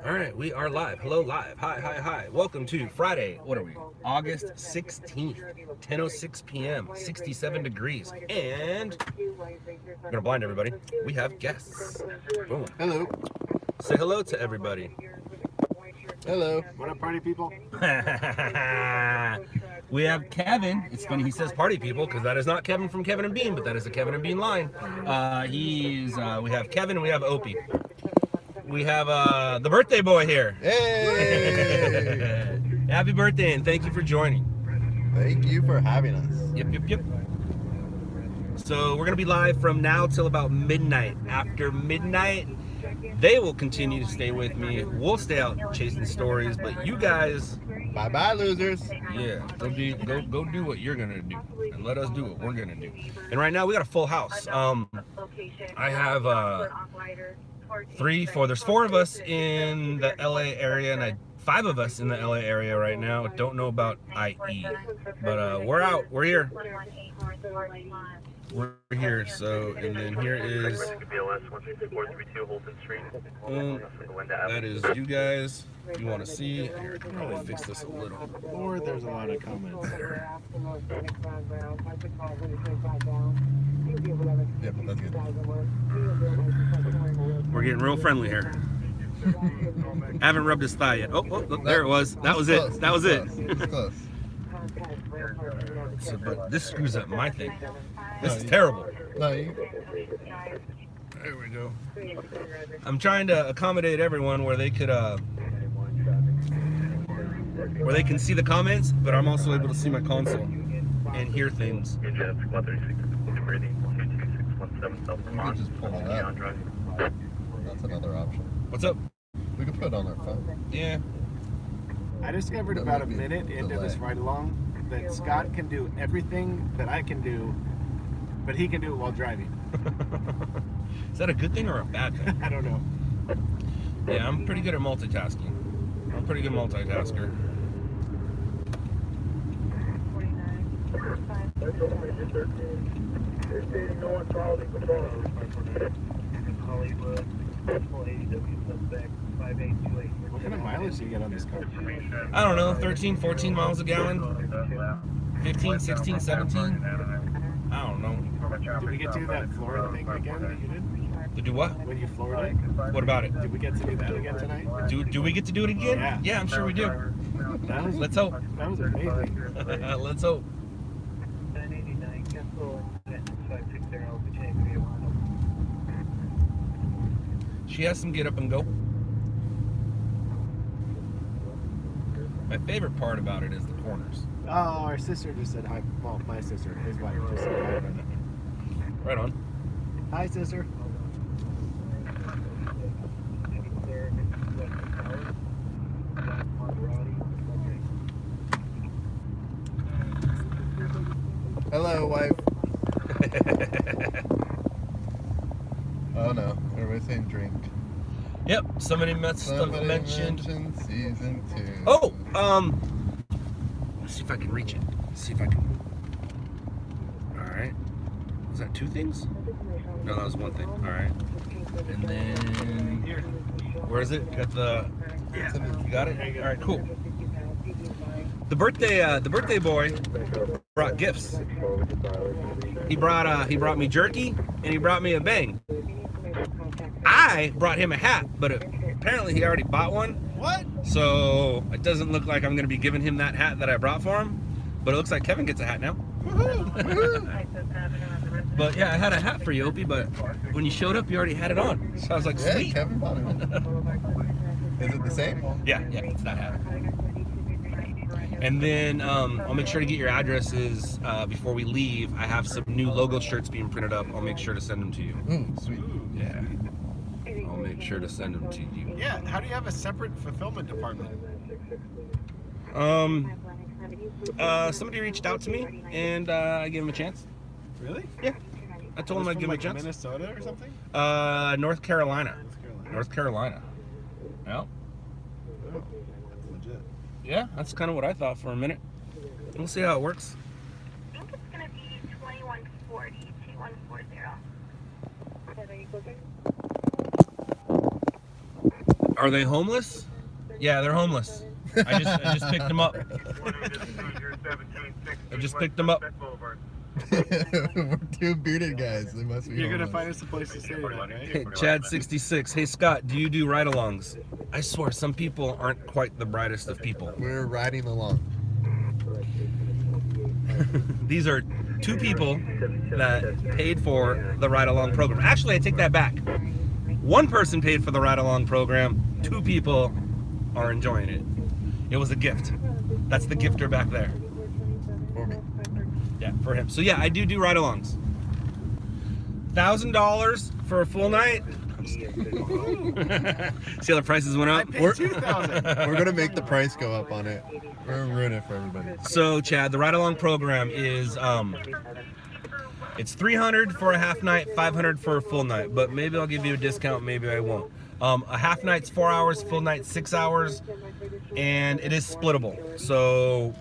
All right, we are live. Hello, live. Hi, hi, hi. Welcome to Friday. What are we? August 16th, 10:06 p.m., 67 degrees. And we're going to blind everybody. We have guests. Boom. Hello. Say hello to everybody. Hello. What up, party people? We have Kevin. It's funny he says party people because that is not Kevin from Kevin and Bean, but that is a Kevin and Bean line. We have Kevin and we have Opie. We have the birthday boy here. Hey! Happy birthday and thank you for joining. Thank you for having us. Yep. So we're going to be live from now till about midnight. After midnight, they will continue to stay with me. We'll stay out chasing stories, but you guys... Bye-bye, losers. Yeah, go do what you're going to do, and let us do what we're going to do. And right now, we got a full house. I have... there's 4 of us in the LA area, and 5 of us in the LA area right now. Don't know about IE, but we're out. We're here. We're here. So, and then here is. That is you guys. If you want to see, here, I can probably fix this a little. Or there's a lot of comments. Yeah, but that's good. We're getting real friendly here. Haven't rubbed his thigh yet. Oh, look, there it was. That was it. That was it. Close. So, but this screws up my thing. This is terrible. No, you... There we go. I'm trying to accommodate everyone where they could, where they can see the comments, but I'm also able to see my console and hear things. You could just pull it up. That's another option. What's up? We could put it on our phone. Yeah. I discovered about a minute into this ride along that Scott can do everything that I can do, but he can do it while driving. Is that a good thing or a bad thing? I don't know. Yeah, I'm pretty good at multitasking. I'm a pretty good multitasker. What kind of mileage do you get on this car? I don't know, 13, 14 miles a gallon? 15, 16, 17? I don't know. Did we get to do that Florida thing again that you did? To do what? When you floored it? What about it? Did we get to do that again tonight? Do we get to do it again? Yeah. I'm sure we do. Let's hope. That was amazing. Let's hope. She has some get up and go. My favorite part about it is the corners. Oh, our sister just said hi. Well, my sister, his wife, just said hi. Right on. Hi, sister. Hello, wife. Oh no, everybody's saying drink. Yep, somebody Somebody mentioned season 2. Oh, let's see if I can reach it. Let's see if I can. All right. Was that 2 things? No, that was 1 thing. All right. And then here. Where is it? Got the. Yeah. You got it. All right. Cool. The birthday boy brought gifts. He brought me jerky and he brought me a bang. I brought him a hat, but apparently he already bought one. What? So it doesn't look like I'm going to be giving him that hat that I brought for him. But it looks like Kevin gets a hat now. But yeah, I had a hat for you, Opie, but when you showed up, you already had it on. So I was like, sweet. Yeah, Kevin bought it. Is it the same? Yeah, it's that hat. And then I'll make sure to get your addresses before we leave. I have some new logo shirts being printed up. I'll make sure to send them to you. Sweet. Yeah. I'll make sure to send them to you. Yeah, how do you have a separate fulfillment department? Somebody reached out to me and I gave him a chance. Really? Yeah. I told him I'd give him a chance. Minnesota or something? North Carolina. North Carolina. Yeah. Oh, that's legit. Yeah, that's kind of what I thought for a minute. We'll see how it works. I think it's going to be 2140, 2140. Are they homeless? Yeah, they're homeless. I just picked them up. I just picked them up. We're two bearded guys. They must be. You're gonna homeless. find us a place to stay tonight, right? Chad66. Hey Scott, do you do ride-alongs? I swear, some people aren't quite the brightest of people. We're riding along. These are two people that paid for the ride-along program. Actually, I take that back. One person paid for the ride-along program. Two people are enjoying it. It was a gift. That's the gifter back there. For me. Yeah, for him. So yeah, I do ride-alongs. $1,000 for a full night. See how the prices went up? I paid $2,000. We're gonna make the price go up on it. We're gonna ruin it for everybody. So Chad, the ride-along program is it's $300 for a half night, $500 for a full night. But maybe I'll give you a discount, maybe I won't. A half night's 4 hours, full night's 6 hours, and it is splittable. So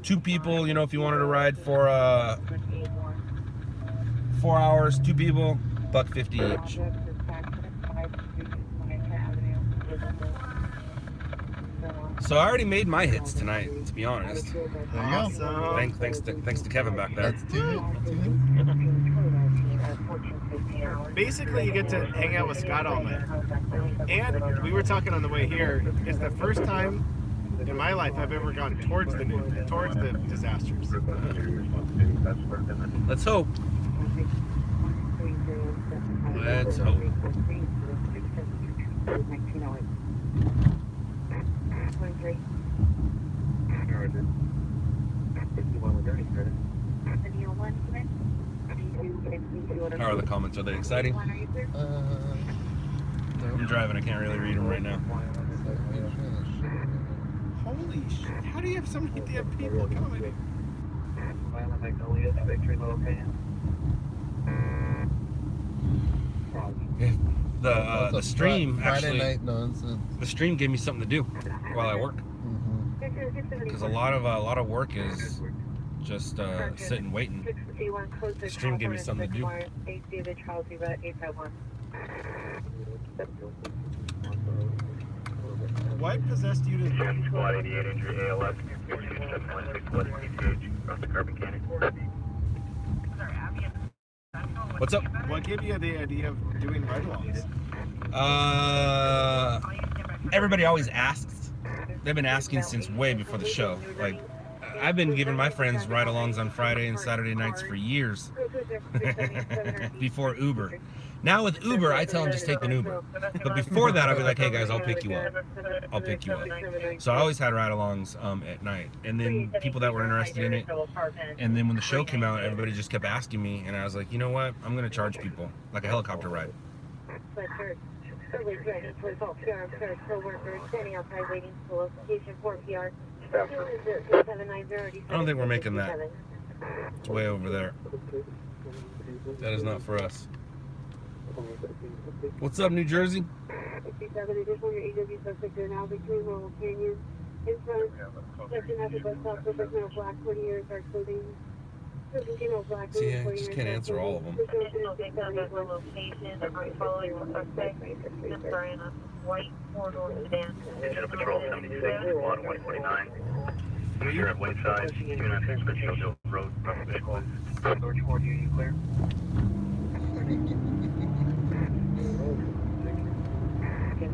two people, you know, if you wanted to ride for 4 hours, two people, $1.50 each. So I already made my hits tonight, to be honest. There you go. Awesome. Thanks to Kevin back there. That's two. Basically, you get to hang out with Scott all night. And we were talking on the way here. It's the first time in my life I've ever gone towards the disasters. Let's hope. Let's hope. How are the comments? Are they exciting? I'm driving. I can't really read them right now. Holy shit. How do you have so many damn people commenting? The stream Friday actually. night nonsense. The stream gave me something to do while I work, Mm-hmm. because a lot of work is just sitting waiting. The stream gave me something to do. What possessed you to... Squad 88 injury ALS, 716 West PCH, across the Carbon Canyon. What's up? What gave you the idea of doing ride-alongs? Everybody always asks. They've been asking since way before the show. Like, I've been giving my friends ride-alongs on Friday and Saturday nights for years. Before Uber. Now with Uber, I tell them just take an Uber. But before that, I'll be like, hey guys, I'll pick you up. I'll pick you up. So I always had ride-alongs at night. And then people that were interested in it. And then when the show came out, everybody just kept asking me. And I was like, you know what? I'm going to charge people. Like a helicopter ride. I don't think we're making that. It's way over there. That is not for us. What's up, New Jersey? See, I just can't answer all of them. Engine of Patrol 76, Squad 149. Here at Whiteside, 296 Fitzgerald Road, Prospect Woods. George Ford, you clear?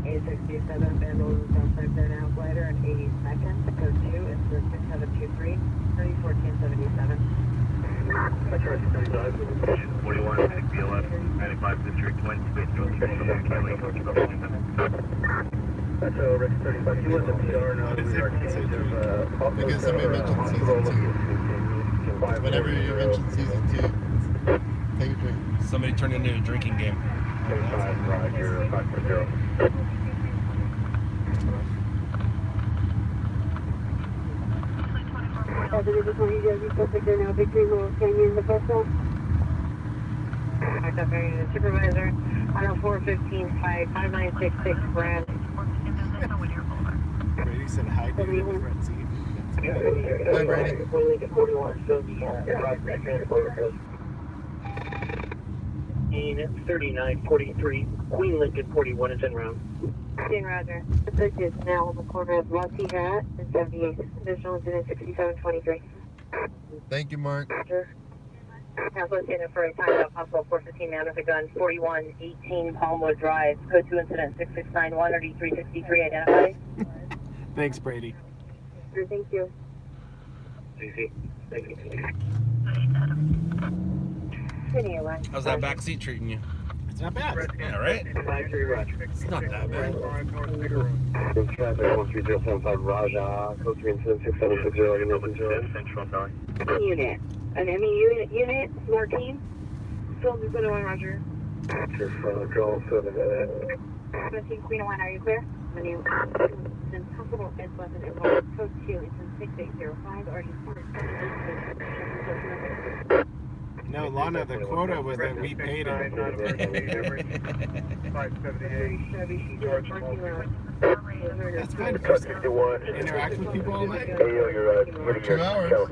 A67 Vandals outside there now, glider and 82nd, code 2, it's the 6723, 301477. 41, BLF, 95 District, Twin, Space Road, That's Rick 35. He was a PR now. Because somebody mentioned season 2. Whenever you mention season 2, take a drink. Somebody turned into a drinking game. 35, Roger, 540. Supervisor, on 415 5966 Brand. Brady said hi to you in the front seat. Hi, Brady. 3943. Queen Lincoln 41 is en route. Stand Roger. The bridge is now on the corner of Monty Hat and 78. Additional incident 6723. Thank you, Mark. Roger. Council is in for a time of possible 415 man with a gun, 4118 Palmwood Drive. Code 2 incident 6691 or D363 identified. Thanks, Brady. Thank you. CC. Thank you. How's that back seat treating you? It's not bad. Yeah, right? 53 Roger. It's not that bad. Traffic 13075 Raja. Code 3 incident 6760. Central Valley. Unit. An ME unit, more team. Still just on Roger. Your front control 7. 17 Queen 1, are you clear? When you possible S weapon involved, code 2, incident 6805, or No, Lana, the quota was that we paid him. That's fine. Just interact with people all night. Hey, you're 2 hours.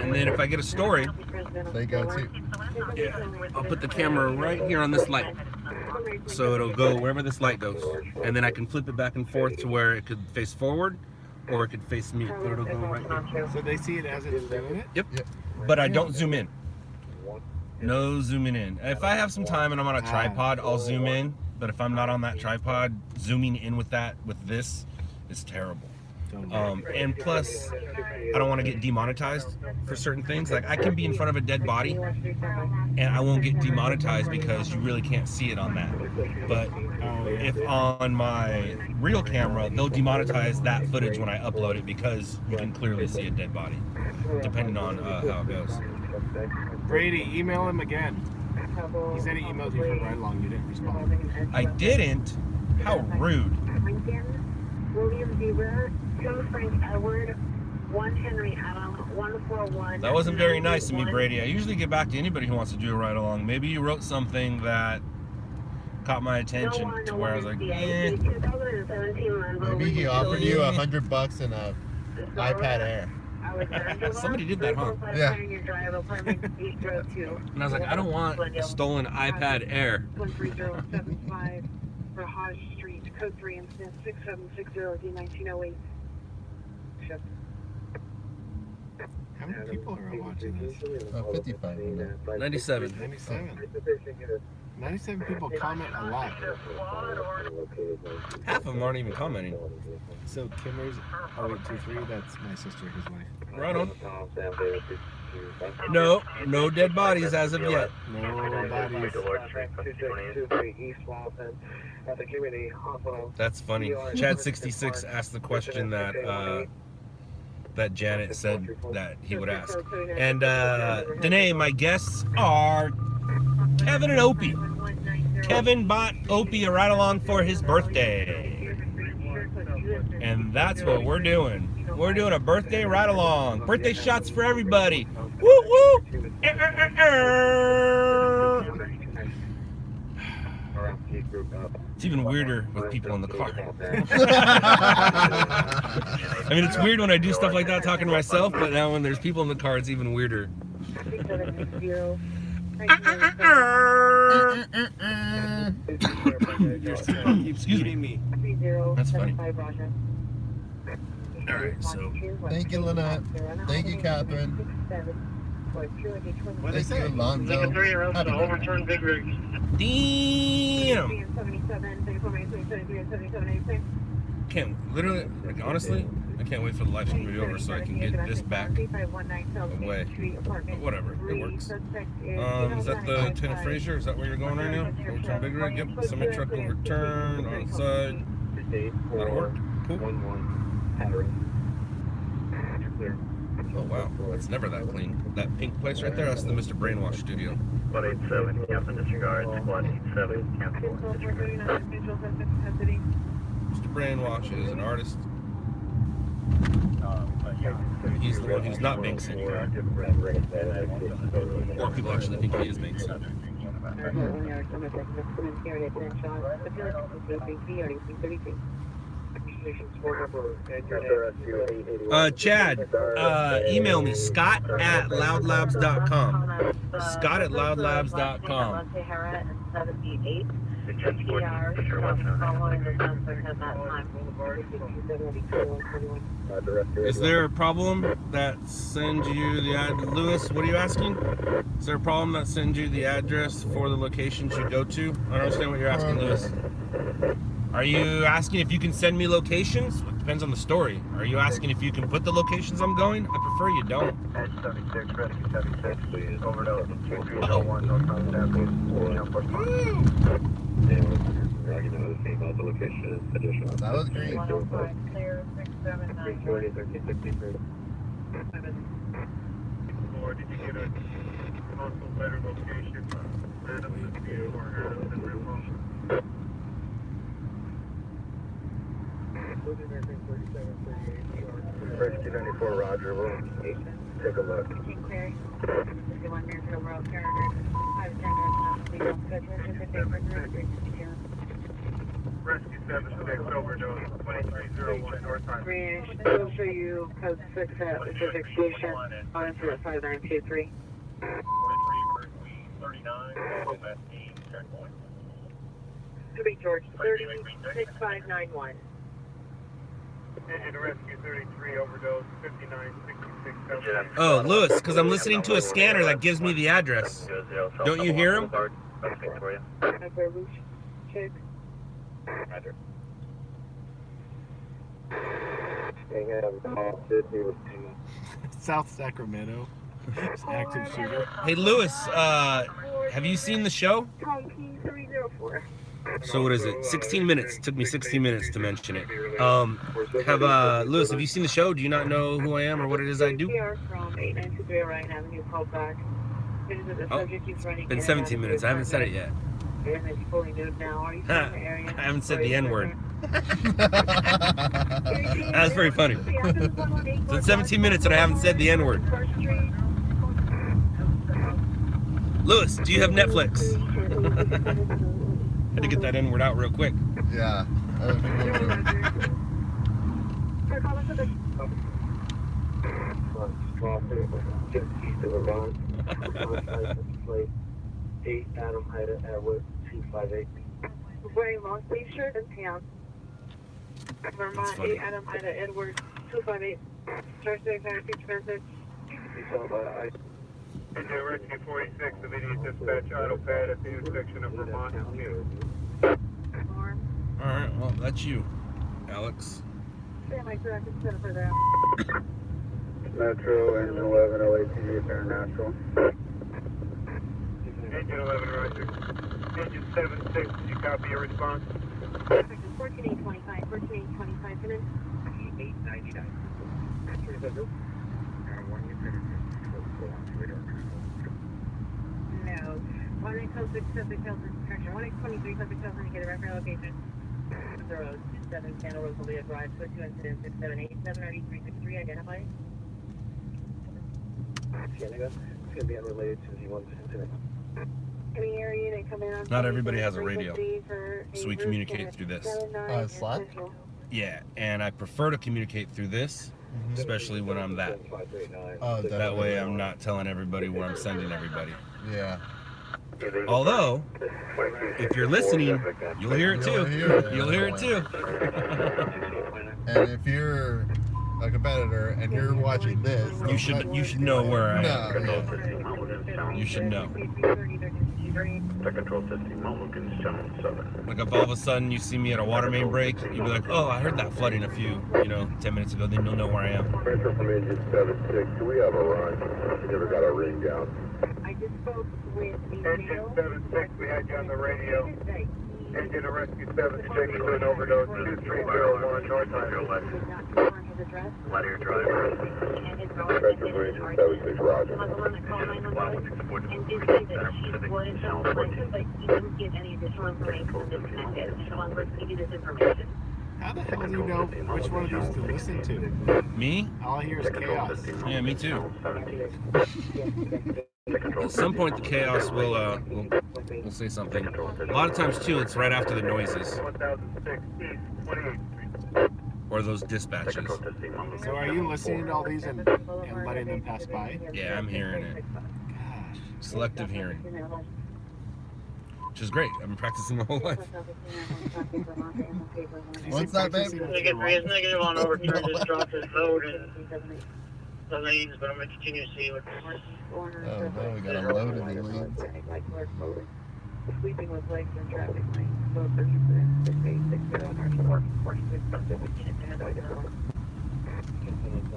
And then if I get a story, They go too. yeah, I'll put the camera right here on this light. So it'll go wherever this light goes. And then I can flip it back and forth to where it could face forward or it could face me. But it'll go right here. So they see it as it's doing it? Yep. Yep. But I don't zoom in. No zooming in. If I have some time and I'm on a tripod, I'll zoom in. But if I'm not on that tripod, zooming in with this is terrible. And plus, I don't want to get demonetized for certain things. Like I can be in front of a dead body and I won't get demonetized because you really can't see it on that. But if on my real camera, they'll demonetize that footage when I upload it because you can clearly see a dead body, depending on how it goes. Brady, email him again. He said he emailed you for ride along. You didn't respond. I didn't. How rude. William Zebra, 2 Frank Edward, 1 Henry Adam, 141. That wasn't very nice of me, Brady. I usually get back to anybody who wants to do a ride along. Maybe you wrote something that caught my attention to where I was like, eh. Maybe he offered you $100 and a iPad Air. Somebody did that, huh? Yeah. And I was like, I don't want a stolen iPad Air. 13075 for Hodge Street, code 3 incident 6760 D1908. How many people are watching this? 55. 97. 97 people comment a lot. Half of them aren't even commenting. So Kimmer's 0823, that's my sister, his wife. Right on. No dead bodies as of yet. No bodies. That's funny. Chad66 asked the question that that Janet said that he would ask. And Danae, my guests are Kevin and Opie. Kevin bought Opie a ride along for his birthday. And that's what we're doing. We're doing a birthday ride along. Birthday shots for everybody. Woo woo! It's even weirder with people in the car. I mean, it's weird when I do stuff like that talking to myself, but now when there's people in the car, it's even weirder. Keeps eating me. That's funny. Alright, so. Thank you, Lynette. Thank you, Catherine. What they Thank you, say? Alonzo. Happy birthday. overturn big rig. Damn! Can't, literally, like, honestly, I can't wait for the live stream to be over so I can get this back away. But whatever, it works. Is that the Lieutenant Fraser? Is that where you're going right now? Overturn big rig? Yep. Semi truck overturned on the side. That'll work. Cool. Oh wow, that's never that clean. That pink place right there, that's the Mr. Brainwash studio. 187, cancel disregard. Squad 87, cancel disregard. Mr. Brainwash is an artist. He's the one who's not Banksy. Or people actually think he is Banksy. Chad, email me, Scott@loudlabs.com. Scott at loudlabs.com. Sahara and 78. The 1014, for sure, what's known Is there a problem that sends you the Lewis, what are you asking? Is there a problem that sends you the address for the locations you go to? I don't understand what you're asking, Lewis. Are you asking if you can send me locations? It depends on the story. Are you asking if you can put the locations I'm going? I prefer you don't. Edge 76, Rescue 76, please. Overdose, 2301, North Mountain Avenue, the location is additional. That was green. 105, clear, 679. 1363. Or did you get a also better location? Adams and View or Adams and River? Rescue 94, Roger. We'll take a look. King Clear, 51 near Hill Road, Carrier, 510, Rescue 76 overdose, 2301 North High. Green, we'll show you code 6 at Pacific Station, on incident 5923. 39, Westgate, checkpoint. To be George, 36591. Engine Rescue 33 overdose, 5966. Oh, Lewis, because I'm listening to a scanner that gives me the address. Don't you hear him? Upper Rouge, check. Roger. South Sacramento, active shooter. Hey, Lewis, have you seen the show? Tom Key 304. So what is it? 16 minutes. Took me 16 minutes to mention it. Lewis, have you seen the show? Do you not know who I am or what it is I do? We are from 8923 Orion Avenue, call back. Oh, it's been 17 minutes. I haven't said it yet. And it's fully nude now. Are you from the area? I haven't said the N-word. That was very funny. So it's 17 minutes and I haven't said the N-word. Lewis, do you have Netflix? Had to get that N-word out real quick. Yeah. Just east of Avant. 8 Adam Hyder Edward 258. Wearing long sleeve shirt and pants. Vermont 8 Adam Ida Edward 258. Start 6 feature message. Engine Rescue 46, immediate dispatch auto pad at the intersection of Vermont and Hughes. Alright, well, that's you, Alex. Stand my directed center for that. Metro, engine 11, LATV, International. Engine 11, Roger. Engine 76, did you copy your response? 14825, 14825, come in. 899. No. 1806 subject health instruction. 1823 subject health indicated reference location. The road, 7 Candle Rosalia Drive, switch to incident 678, 79363, identify. Canada. It's going to be unrelated to the one incident. Any area they come in on. Not everybody has a radio, so we communicate through this. Slack? Yeah, and I prefer to communicate through this, especially when I'm that. Oh, That way I'm not telling everybody where I'm sending everybody. Yeah. Although, if you're listening, you'll hear it too. You'll hear it too. And if you're a competitor and you're watching this, You should know where I am. No, You should know. Control testing, Mulligan's Channel 7. Like if all of a sudden you see me at a water main break, you'll be like, oh, I heard that flooding a few, 10 minutes ago. Then you'll know where I am. Pressure from engine 76. Do we have a run? We never got our ring down. I just spoke with the Engine 76, we had you on the radio. Engine Rescue 76 to an overdose, 2301 North Highway. Ladder driver. Pressure from engine 76, Roger. How the hell do you know which one of these to listen to? Me? All I hear is chaos. Yeah, me too. At some point, the chaos will say something. A lot of times too, it's right after the noises 1006 East 28th Street. or those dispatches. So are you listening to all these and letting them pass by? Yeah, I'm hearing it. Gosh. selective hearing, which is great. I've been practicing my whole life. What's that, babe? Negative on overturn, just drop his load and the lanes, but I'm going to continue to see what Oh no, we got a load in the lanes. Sleeping with legs in traffic lanes. Low 30 for 680 north 46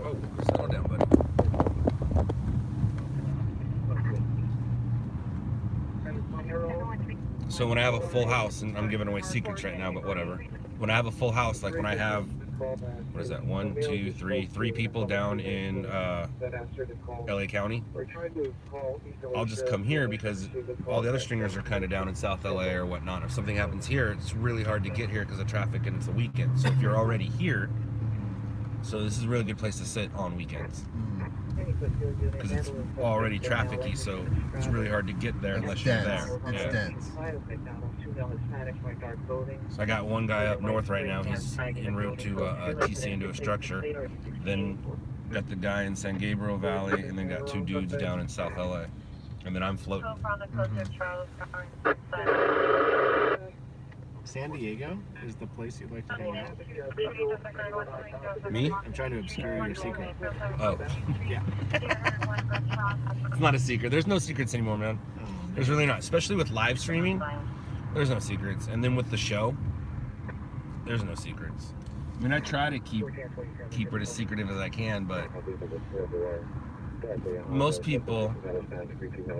Oh, settle down, buddy. So when I have a full house, and I'm giving away secrets right now, but whatever. When I have a full house, like when I have, what is that, 1, 2, 3, 3 people down in LA County, I'll just come here because all the other stringers are kind of down in South LA or whatnot. If something happens here, it's really hard to get here because of traffic and it's a weekend. So if you're already here, so this is a really good place to sit on weekends because it's already trafficy, so it's really hard to get there unless you're there. It's dense. So I got one guy up north right now. He's en route to TC into a structure. Then got the guy in San Gabriel Valley, and then got 2 dudes down in South LA. And then I'm floating. San Diego is the place you'd like to hang out? Me? I'm trying to obscure your secret. Oh. Yeah. It's not a secret. There's no secrets anymore, man. There's really not. Especially with live streaming, there's no secrets. And then with the show, there's no secrets. I mean, I try to keep it as secretive as I can, but most people,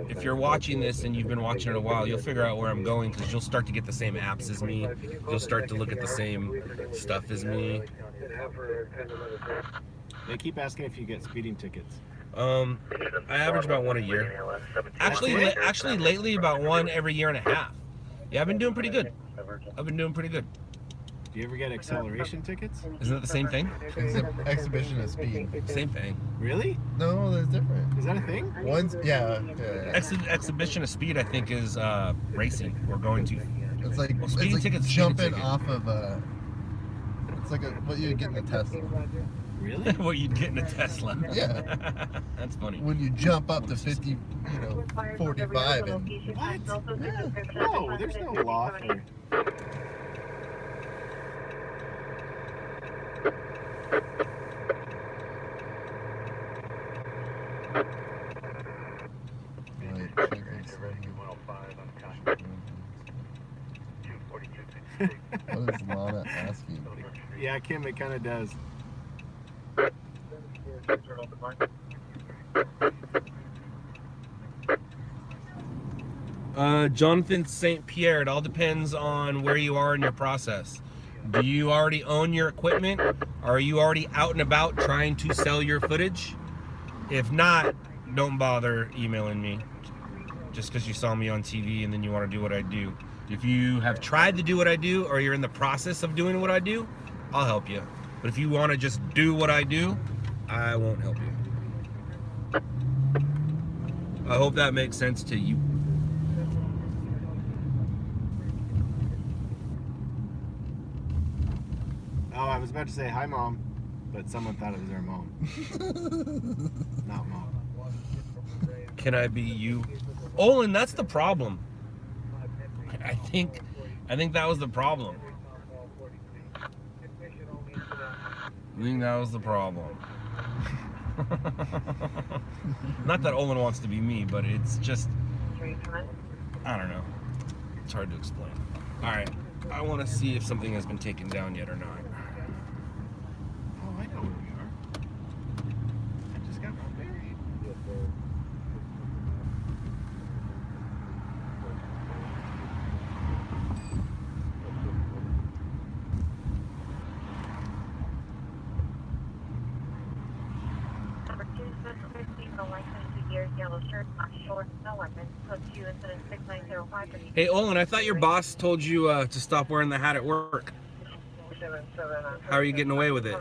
if you're watching this and you've been watching it a while, you'll figure out where I'm going because you'll start to get the same apps as me. You'll start to look at the same stuff as me. They keep asking if you get speeding tickets. I average about 1 a year. Actually, lately about 1 every year and a half. Yeah, I've been doing pretty good. Do you ever get acceleration tickets? Isn't it the same thing? Exhibition of speed. Same thing. Really? No, there's different. Is that a thing? One's Exhibition of speed, I think, is racing. We're going to. It's like, Well, speeding ticket's jumping speeding ticket. off of a. It's like what you get in a Tesla. Really? What you'd get in a Tesla. Yeah. That's funny. When you jump up to 50, 45 and. What? Yeah. No, there's no law for. What is Lana asking? Yeah, Kim, it kind of does. Jonathan St. Pierre, it all depends on where you are in your process. Do you already own your equipment? Are you already out and about trying to sell your footage? If not, don't bother emailing me just because you saw me on TV and then you want to do what I do. If you have tried to do what I do or you're in the process of doing what I do, I'll help you. But if you want to just do what I do, I won't help you. I hope that makes sense to you. Oh, I was about to say hi, Mom, but someone thought it was their mom. Not Mom. Can I be you? Olin, that's the problem. I think that was the problem. I think that was the problem. Not that Olin wants to be me, but it's just, I don't know. It's hard to explain. All right, I want to see if something has been taken down yet or not. Oh, I know where we are. I just got married. Number 250, the license 2 years, yellow shirt, not short, no weapons, code 2, incident 6905. Hey, Olin, I thought your boss told you to stop wearing the hat at work. How are you getting away with it?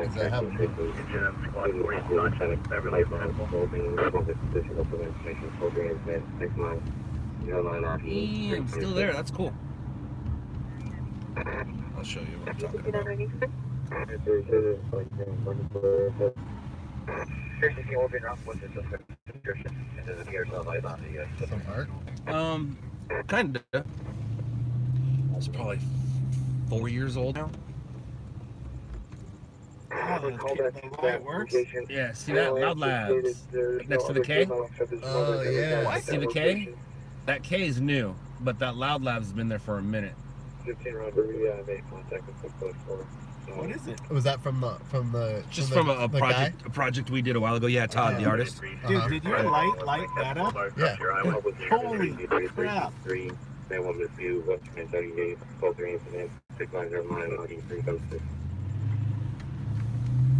Because I haven't been. Squad 49, Beverly available. I'm still there. That's cool. I'll show you what I'm talking about. Some art? Kind of. It's probably 4 years old now. Oh, the way it works? Yeah, see that? Loud Labs. Next to the K? Oh, yeah. What? See the K? That K is new, but that Loud Labs has been there for a minute. What is it? Was that from the Just from from a the project we did a while ago. Yeah, Todd, the artist. Dude, did your light that up? Yeah. Holy crap. They want to view what's been 30 days, 12 incidents, 690 logging 306.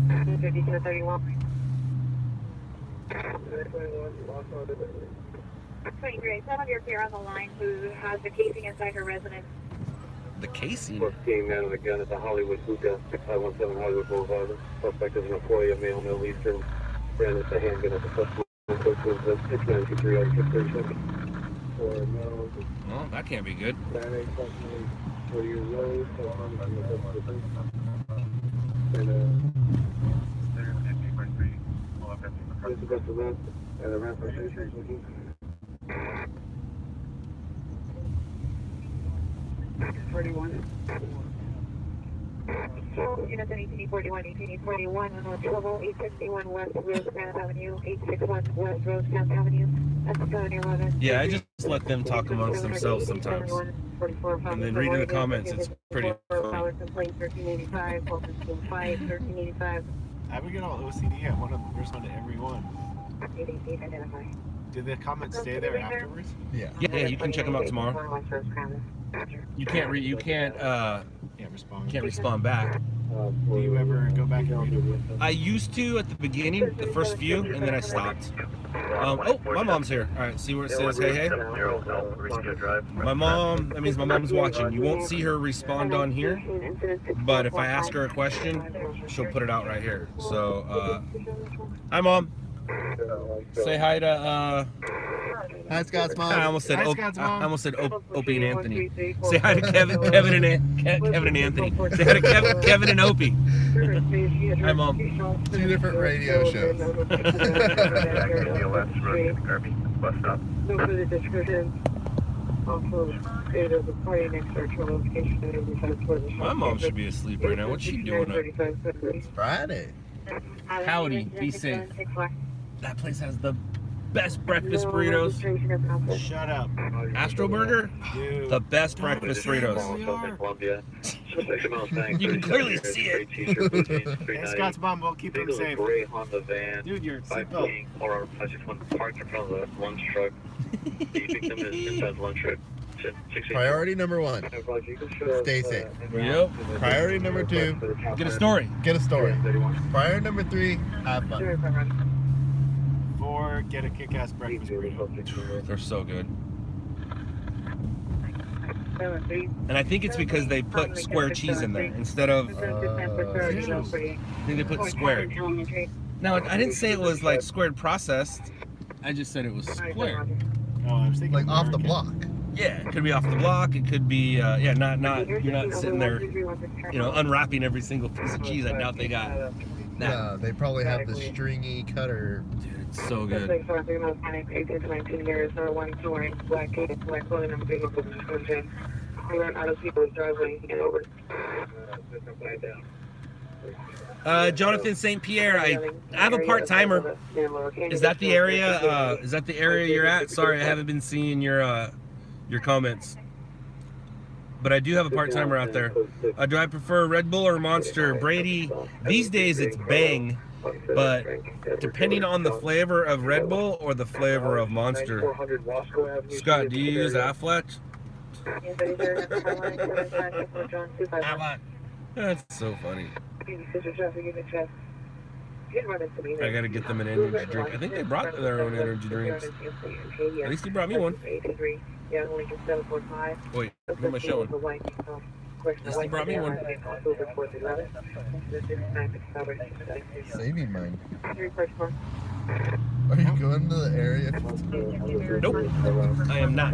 3231. 23, someone you're here on the line who has the casing inside her residence. The casing. Came man with a gun at the Hollywood Hookah, 6517 Hollywood Boulevard. Suspect is an employee of Mail Middle Eastern. Ran with a handgun at the customer. 693 out of 637. Well, that can't be good. Unit 1841, 1841, on trouble, 861 West Rosecrans Avenue, 861 West Rosecrans Avenue. That's County 11. Yeah, I just let them talk amongst themselves sometimes. And then reading the comments, it's pretty funny. 1385, 1385. I would get all OCD. I want the first one to every one. Identify. Did the comments stay there afterwards? Yeah. Yeah, you can check them out tomorrow. You can't respond back. Do you ever go back and read them? I used to at the beginning, the first few, and then I stopped. Oh, my mom's here. All right, see where it says, hey, hey? My mom, that means my mom's watching. You won't see her respond on here, but if I ask her a question, she'll put it out right here. So, hi, Mom. Say hi to, Hi, Scott's mom. I almost said, Hi, Scott's mom. Opie and Anthony. Say hi to Kevin and Anthony. Say hi to Kevin and Opie. Hi, Mom. 2 different radio shows. No further description. Also, it is a party next to our location. My mom should be asleep right now. What's she doing up? It's Friday. Howdy, be safe. That place has the best breakfast burritos. Shut up. Astro Burger, Dude. the best breakfast burritos. You can clearly see it. Hey, Scott's mom, we'll keep him safe. Gray Honda van. Dude, your By seatbelt. being or I just want to park in front of the lunch truck. The victim is inside the lunch truck. Priority number 1. Stay safe. Yep. Priority number 2. Get a story. Get a story. Priority number 3. Have fun. 4, get a kick-ass breakfast burrito. They're so good. And I think it's because they put square cheese in there instead of. I think they put squared. Now, I didn't say it was like squared processed. I just said it was squared. Oh, I was thinking Like off the American. block. Yeah, it could be off the block. It could be, not. You're not sitting there, unwrapping every single piece of cheese. I doubt they got that. Yeah, they probably have the stringy cutter. Dude, it's so good. Jonathan St. Pierre, I have a part-timer. Is that the area? Is that the area you're at? Sorry, I haven't been seeing your comments. But I do have a part-timer out there. Do I prefer Red Bull or Monster? Brady, these days it's Bang, but depending on the flavor of Red Bull or the flavor of Monster. Scott, do you use Affleck? That's so funny. I gotta get them an energy drink. I think they brought their own energy drinks. At least he brought me one. Wait, who am I showing? This brought me one. Saving mine. Are you going to the area? Nope, I am not.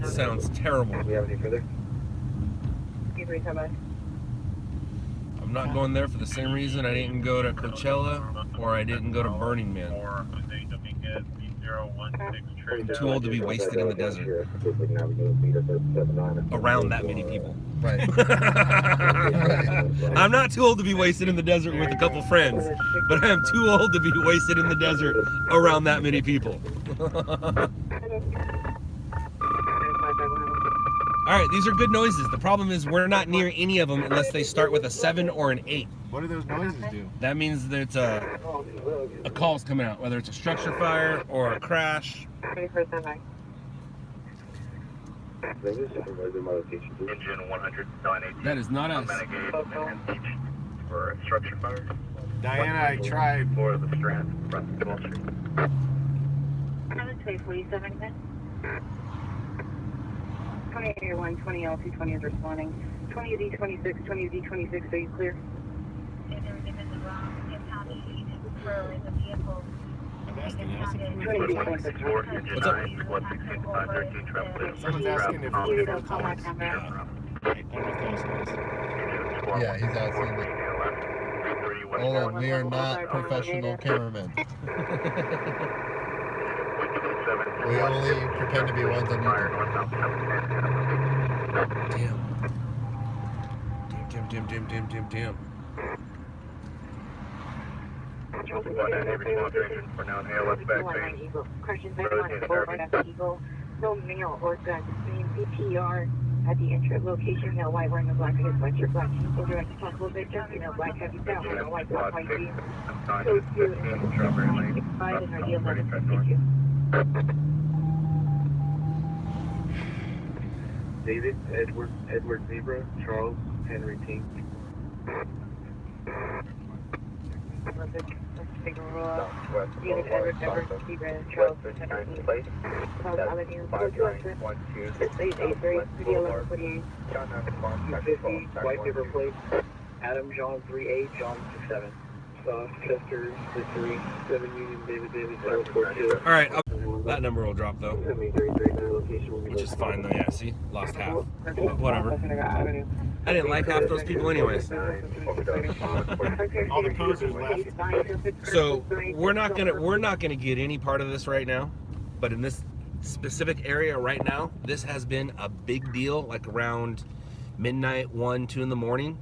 Sounds terrible. Do we have any further? I'm not going there for the same reason I didn't go to Coachella or I didn't go to Burning Man. I'm too old to be wasted in the desert around that many people. Right. I'm not too old to be wasted in the desert with a couple friends, but I am too old to be wasted in the desert around that many people. All right, these are good noises. The problem is we're not near any of them unless they start with a 7 or an 8. What do those noises do? That means that it's a call's coming out, whether it's a structure fire or a crash. Engine 100, That is not us. for a structure fire. Diana, I tried. For the Strand, front of Wall Street. 47 minutes. 2801, 20 L220 is responding. 20 D26, 20 D26, are you clear? I'm asking us if we 20 can. D26. What's up? Someone's asking if we can call us. I don't know if that was us. Yeah, he's asking it. Hold on, we are not professional cameramen. We only pretend to be ones on YouTube. Damn. For now, ALS back base. Question 31, Boulevard after Eagle. No mail or gun. Same BTR at the entrance location. Now white wearing a black hooded sweatshirt, black jeans, and direct possible victim. Black heavy down. White black white jeans. Code 2 and 65 and ID 11. Thank you. David, Edward Zebra, Charles Henry Tink. David Edward Zebra, Charles Henry Tink. Charles Avenue, 426, 6883, 1148. 250, White River Plate. Adam John 38, John 67. Chester, History, 7 Union, David, 742. All right, that number will drop though, which is fine though. Yeah, see, lost half. But whatever. I didn't like half those people anyways. All the posers left. So we're not gonna get any part of this right now, but in this specific area right now, this has been a big deal. Like around midnight, 1, 2 in the morning,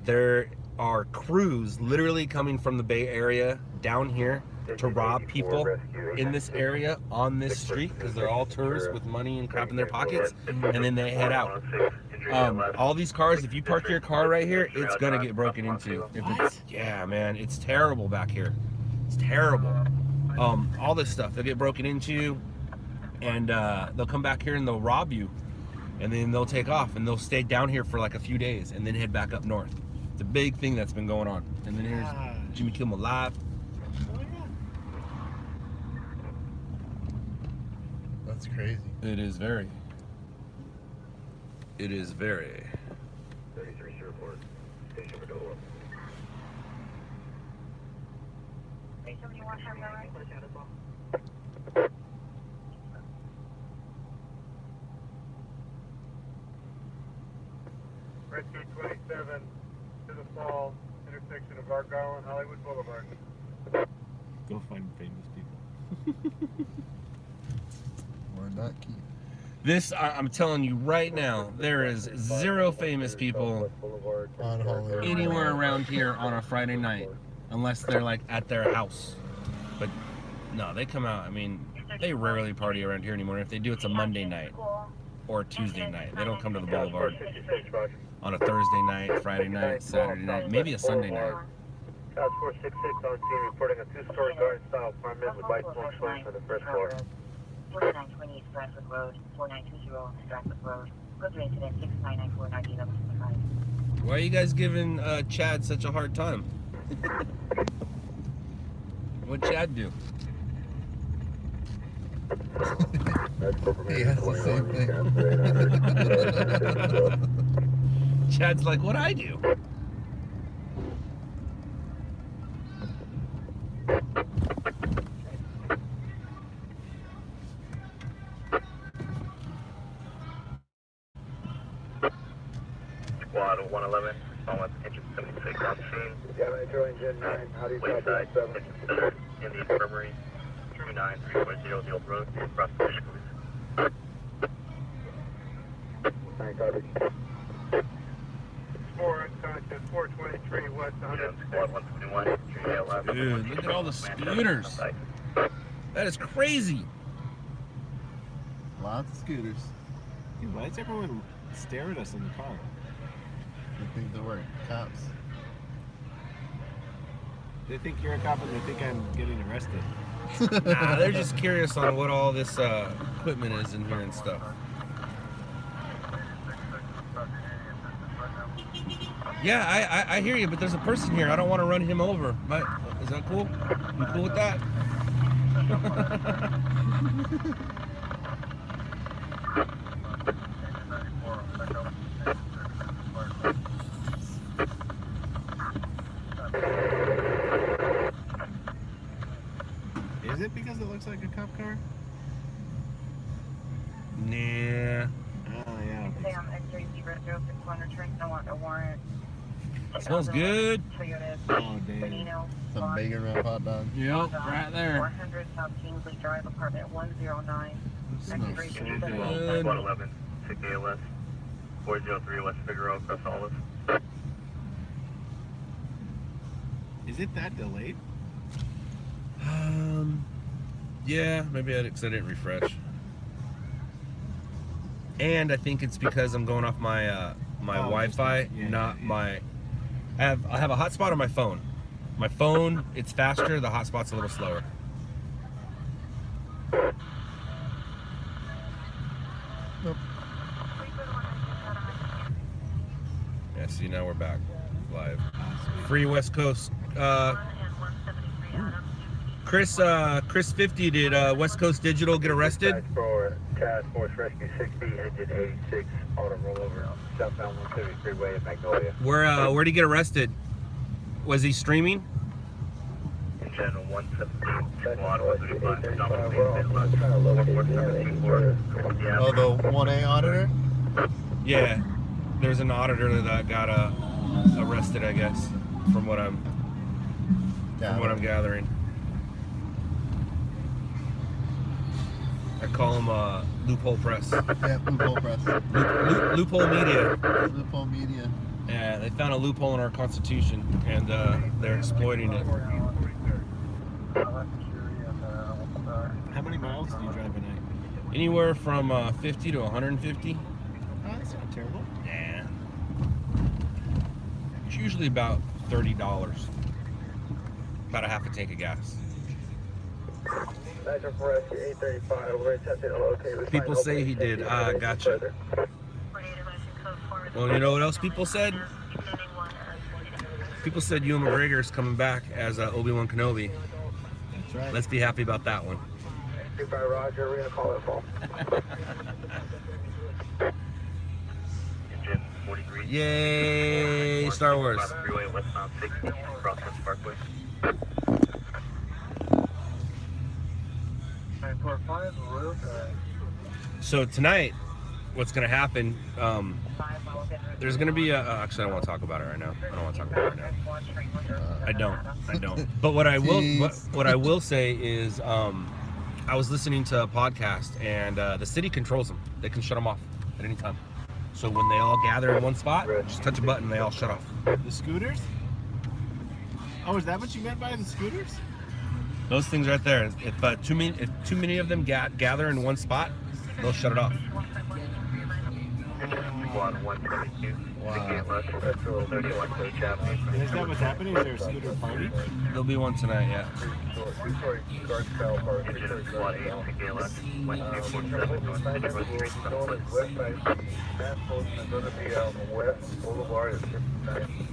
there are crews literally coming from the Bay Area down here to rob people in this area on this street because they're all tourists with money and crap in their pockets, and then they head out. All these cars, if you park your car right here, it's gonna get broken into. Yeah, man, it's terrible back here. It's terrible. All this stuff, they'll get broken into, and they'll come back here and they'll rob you, and then they'll take off and they'll stay down here for like a few days and then head back up north. It's a big thing that's been going on. And then here's Jimmy Kimmel Live. That's crazy. It is very. 33 Sherport, Station for Delaware. 371 have the right. Rescue 27 to the fall, intersection of Argyle and Hollywood Boulevard. Go find famous people. Or not keep. This, I'm telling you right now, there is 0 famous people On Hollywood. anywhere around here on a Friday night, unless they're like at their house. But no, they come out. I mean, they rarely party around here anymore. If they do, it's a Monday night or Tuesday night. They don't come to the boulevard on a Thursday night, Friday night, Saturday night, maybe a Sunday night. Task 466 on scene reporting a 2-story garden-style apartment with white smoke showing for the first floor. 4920 Stratford Road, 4920 Stratford Road. Go to incident 6994-9075. Why are you guys giving Chad such a hard time? What'd Chad do? He has the same thing. Chad's like, what'd I do? Squad 111, almost engine 76 on scene. Yeah, Metro Engine 9, how do you copy Wayside, 7? in the infirmary, 29340 the old road, across the Michigan. 9 copy. 423 west 100. Squad 121, Dude, look at all the scooters. That is crazy. Lots of scooters. Dude, why does everyone stare at us in the car? They think they were cops. They think you're a cop and they think I'm getting arrested. Nah, they're just curious on what all this equipment is in here and stuff. Yeah, I hear you, but there's a person here. I don't want to run him over. But is that cool? You cool with that? Is it because it looks like a cop car? Nah. Oh, yeah. Stay on X3061, return no want a warrant. It smells good. Toyota Oh, damn. Benino. Some bacon wrap hot dog. Yep, right there. 400 South Kingsley Drive, apartment 109. Smells Expiration so seven- good. Squad 11, 6 ALS, 403 West Figueroa, across Olive. Is it that delayed? Yeah, maybe because I didn't refresh. And I think it's because I'm going off my my Oh, Wi-Fi, yeah, not yeah. my. I have a hotspot on my phone. My phone, it's faster. The hotspot's a little slower. Yeah. See, now we're back live. Free West Coast. Chris 50, did West Coast Digital get arrested? For Task Force Rescue 60, engine 86, auto rollover, southbound 170 freeway in Magnolia. Where'd he get arrested? Was he streaming? Engine 117, squad 135, Oh, the 1A auditor? Yeah. There's an auditor that got arrested, I guess, from what I'm gathering. I call him Loophole Press. Yeah, Loophole Press. Loophole Media. Loophole Media. Yeah, they found a loophole in our Constitution, and they're exploiting it. How many miles do you drive a night? Anywhere from 50 to 150. Oh, that's not terrible. Yeah. It's usually about $30. About a half a tank of gas. People say he did. Gotcha. Well, you know what else people said? People said Ewan McGregor's coming back as Obi-Wan Kenobi. That's right. Let's be happy about that one. Roger, we're gonna call it fall. Engine 43. Yay, Star Wars. Freeway westbound 60, Crosswinds Parkway. 945, Royal. So tonight, what's going to happen, there's going to be actually, I don't want to talk about it right now. I don't want to talk about it right now. I don't. But what I will, what I will say is, I was listening to a podcast, and the city controls them. They can shut them off at any time. So when they all gather in one spot, just touch a button, and they all shut off. The scooters? Oh, is that what you meant by the scooters? Those things right there. If too many of them gather in one spot, they'll shut it off. Squad 172, Wow. 31 H Avenue. And is that what's happening? Is there a scooter party? There'll be one tonight, yeah. Engine Squad 8, TKLS, West 247, North Edgewood Street, Southwest. West Boulevard at 59.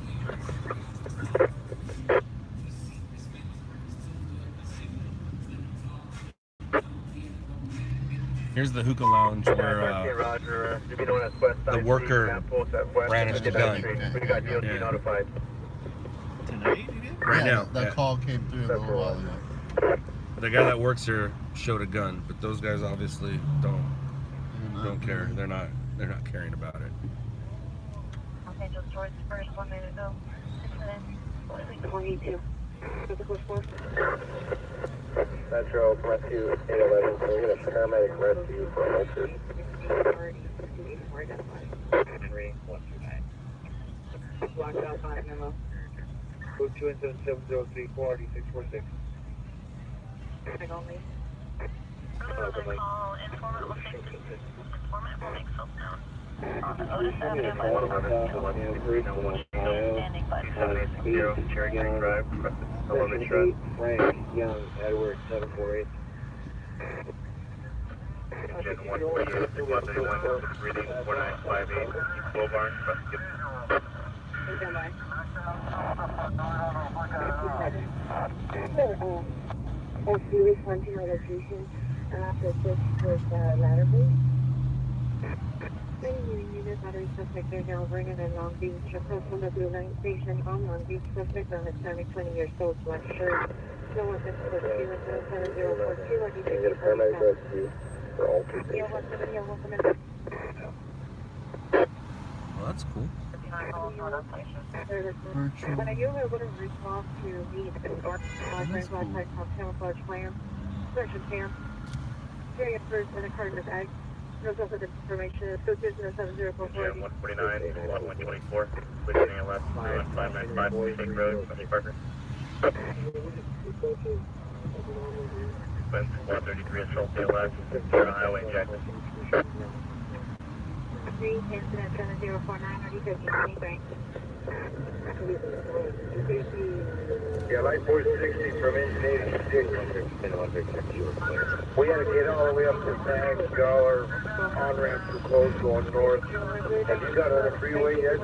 Here's the hookah lounge where Roger, to be known as West the Side worker Street, Post at West brandished a gun. We got DOT Yeah. notified. Tonight you did? Right Yeah, now. that yeah. call came through a little while ago. The guy that works here showed a gun, but those guys obviously don't care. They're not caring about it. Okay, just towards the first 1 minute though. 22. Metro Rescue 811, so we got a paramedic rescue for Ulster. Blocked out 5 memo. Code 217-703-44646. Tag only. Call informant will take informant will make self known. Standing by. 7860 Cherry Creek Drive, Elementary Shred. Frank Young, Edward 748. Engine 148, 131, reading 4958, Bull Barn, Stand by. As we respond to my location, after this was ladder base. Unit battery suspect are now running in Long Beach. Across from the Blue Line Station on Long Beach. Suspect on Hispanic, 20 years old, black shirt. No one can put 27042 or And get a paramedic rescue for Ulster. Yeah, 170, Well, that's cool. When are you able to respond to the outside camouflage plan? Search and scan. Carry a person in a carton of eggs. No subsequent information. Go to 7044. 149, 124, switching left, 595, State Road, West Parker. West 133 is Shelton left, Highway Jackson. 3, incident 7049, are you taking anything? Yeah, light 460 from engine 86. We gotta get all the way up to Tag, Dollar, on-ramp to close going north. Have you got on the freeway yet?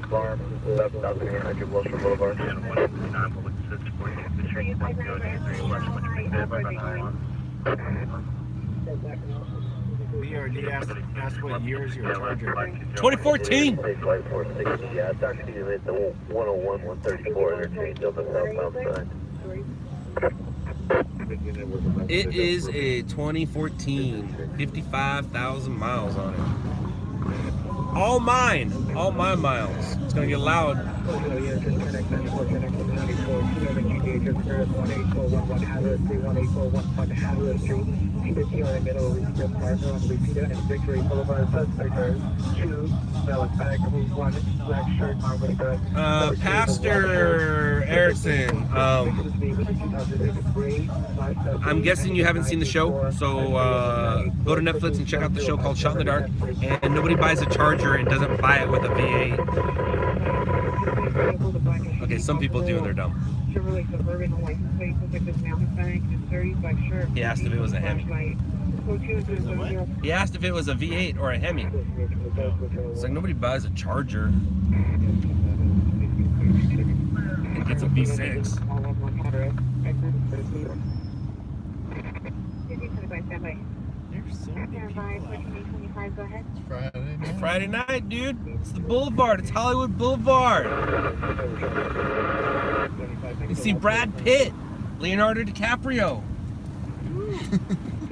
Farm, left, 1800 Wilshire Boulevard, and 159, public 640, the street, 103, left, 155, right on Highway. BRD asked what year is your Charger? 2014. Light 460, yeah, it's actually at the 101, 134 interchange on the southbound side. It is a 2014, 55,000 miles on it. All mine, all my miles. It's gonna get loud. Pastor Erickson, I'm guessing you haven't seen the show, so go to Netflix and check out the show called Shot in the Dark. And nobody buys a Charger and doesn't buy it with a V8. Okay, some people do and they're dumb. He asked if it was a Hemi. He asked if it was a V8 or a Hemi. It's like nobody buys a Charger and gets a V6. There's so many people out. Go ahead. It's Friday night. Friday night, dude. It's the Boulevard. It's Hollywood Boulevard. You see Brad Pitt, Leonardo DiCaprio,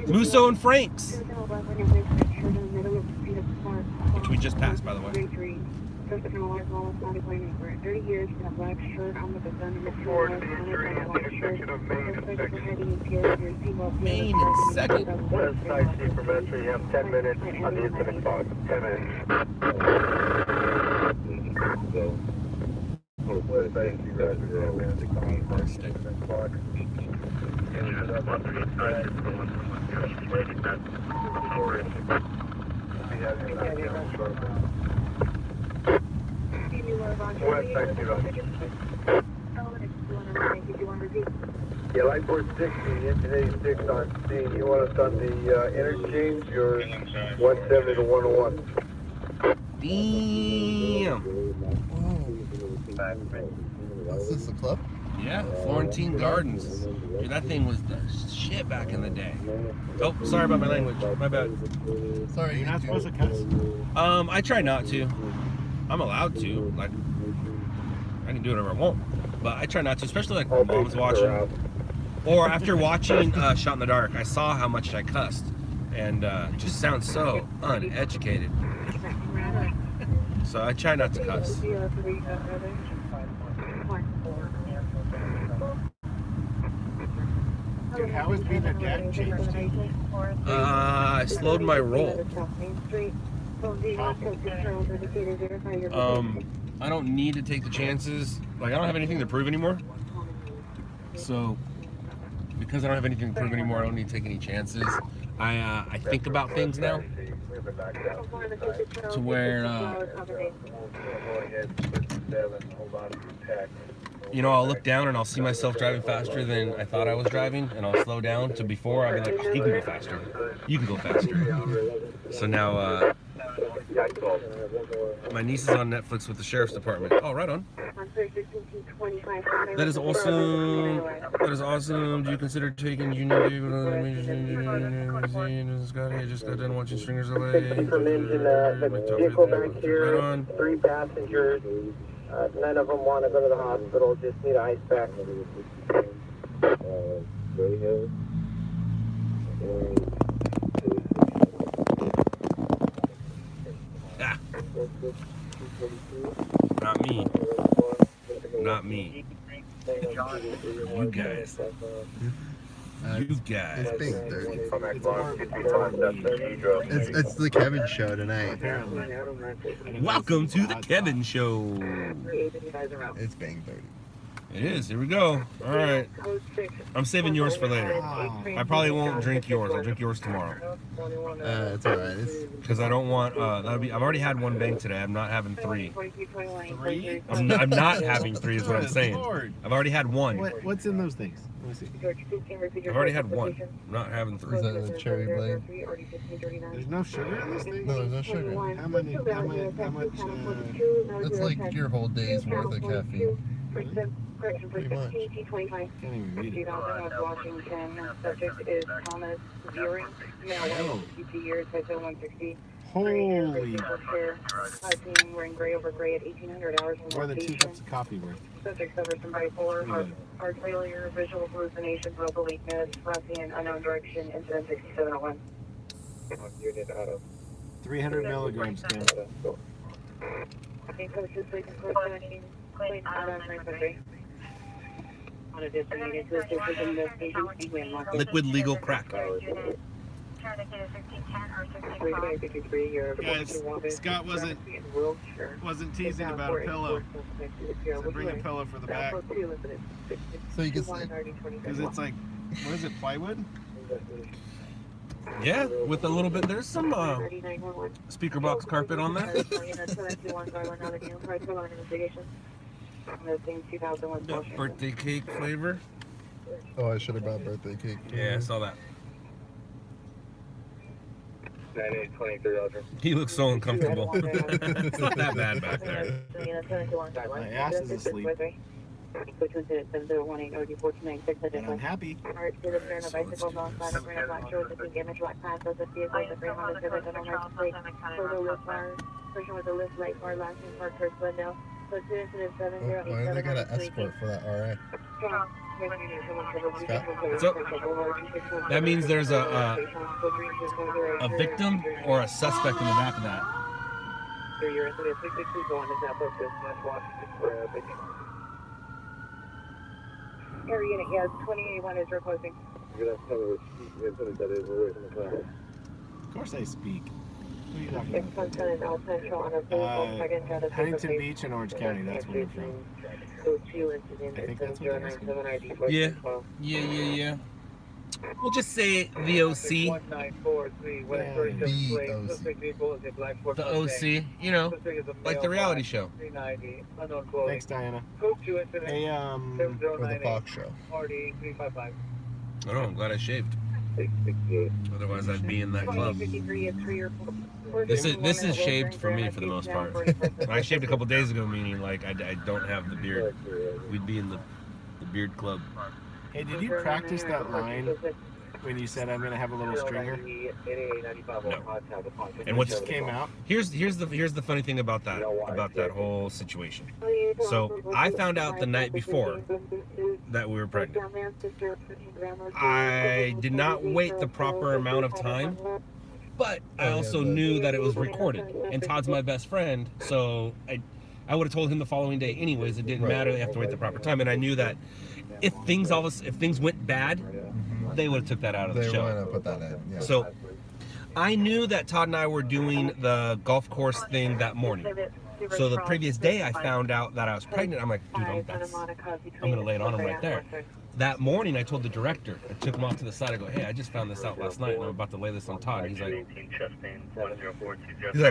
Musso and Franks, which we just passed, by the way. 30 years in a black shirt. I'm with the gun in the Main in second. West side C for Metro, you have 10 minutes on the incident clock. 10 minutes. West side C, Roger, incident clock. West side C, Roger. Yeah, light 460, engine 86 on scene. You want us on the interchange or 170 to 101? Damn. Whoa. Is this a club? Yeah, Florentine Gardens. Dude, that thing was the shit back in the day. Oh, sorry about my language. My bad. Sorry, You're not YouTube. supposed to cuss. I try not to. I'm allowed to. Like, I can do whatever I want. But I try not to, especially like when mom's watching. Or after watching Shot in the Dark, I saw how much I cussed. And it just sounds so uneducated. So I try not to cuss. Dude, how has being a dad changed you? I slowed my roll. I don't need to take the chances. Like, I don't have anything to prove anymore. So, because I don't have anything to prove anymore, I don't need to take any chances. I think about things now to where, you know, I'll look down and I'll see myself driving faster than I thought I was driving, and I'll slow down to before I'll be like, oh, you can go faster. You can go faster. So now, my niece is on Netflix with the sheriff's department. Oh, right on. That is awesome. That is awesome. Do you consider taking junior Scotty? I just got done watching Stringers away. Right on. 3 passengers. None of them want to go to the hospital. Just need ice pack. Ah. Not me. Not me. You guys. You guys. It's being dirty. It's the Kevin show tonight. Welcome to the Kevin Show. It's being dirty. It is. Here we go. All right. I'm saving yours for later. I probably won't drink yours. I'll drink yours tomorrow. It's alright. Because I don't want. That'll be. I've already had one bang today. I'm not having 3. 3? I'm not having 3. Is what I'm saying. Lord. I've already had 1. What's in those things? Let me see. I've already had 1. I'm not having 3. Is that the cherry blade? There's no sugar in this thing? No, there's no sugar. How much? That's like your whole day's worth of caffeine. Pretty much. Can't even read it. Washington. Subject is Thomas Deering. Male, 52 years, height 160. Holy. Wearing gray over gray at 1800 hours. More than 2 cups of coffee worth. Subject suffers from bipolar, heart failure, visual hallucinations, vocal weakness, rusty and unknown direction, incident 6701. 300 milligrams, Kim. Liquid legal crack. Guys, Scott wasn't teasing about a pillow. So bring a pillow for the back. So you can sleep. Because it's like, what is it, plywood? Yeah, with a little bit. There's some speaker box carpet on that. Birthday cake flavor. Oh, I should have brought birthday cake. Yeah, I saw that. 9823, Roger. He looks so uncomfortable. It's not that bad back there. My ass is asleep. And I'm happy. Why do they got an escort for that RA? What's up? That means there's a victim or a suspect in the back of that. Area unit, yes, 281 is requesting. Of course I speak. What are you talking It's about? Sunshine South Central on a vehicle. Huntington Beach in Orange County, that's where I'm from. I think that's what they're asking. Yeah. We'll just say the OC. The OC, you know, like the reality show. Thanks, Diana. Hey, Or the Fox show. I don't know, I'm glad I shaved. Otherwise I'd be in that club. This is shaved for me for the most part. I shaved a couple days ago, meaning like I don't have the beard. We'd be in the Beard Club. Hey, did you practice that line when you said I'm gonna have a little stringer? And what's Just came out. here's the funny thing about that whole situation. So I found out the night before that we were pregnant. I did not wait the proper amount of time, but I also knew that it was recorded. And Todd's my best friend, so I would have told him the following day anyways. It didn't matter. They have to wait the proper time. And I knew that if things went bad, they would have took that out of the show. They would have put that in. Yeah. So I knew that Todd and I were doing the golf course thing that morning. So the previous day I found out that I was pregnant. I'm like, dude, I'm gonna lay it on him right there. That morning I told the director, I took him off to the side. I go, hey, I just found this out last night and I'm about to lay this on Todd. He's like,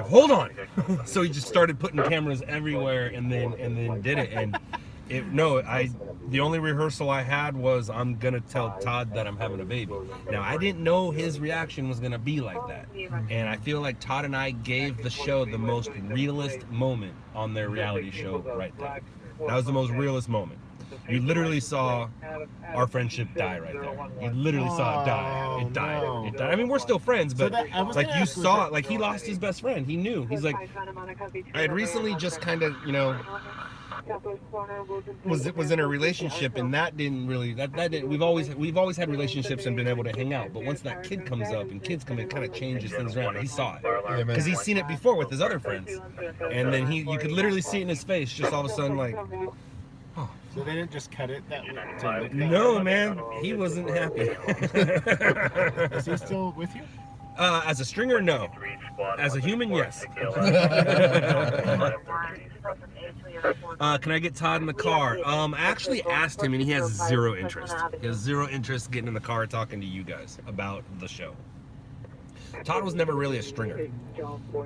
hold on. So he just started putting cameras everywhere and then did it. And the only rehearsal I had was I'm gonna tell Todd that I'm having a baby. Now I didn't know his reaction was gonna be like that, and I feel like Todd and I gave the show the most realist moment on their reality show right there. That was the most realist moment. You literally saw our friendship die right there. You literally saw it die. It died. No. It died. I mean, we're still friends, but like you saw it, like he lost his best friend. He knew. He's like, I had recently just kind of, was in a relationship, and that didn't really that didn't. We've always had relationships and been able to hang out, but once that kid comes up and kids come, it kind of changes things around. He saw it because he's seen it before with his other friends, and then you could literally see it in his face, just all of a sudden like, oh. So they didn't just cut it that way? No, man, he wasn't happy. Is he still with you? As a stringer, no. As a human, yes. Can I get Todd in the car? I actually asked him, and he has zero interest. He has zero interest getting in the car talking to you guys about the show. Todd was never really a stringer,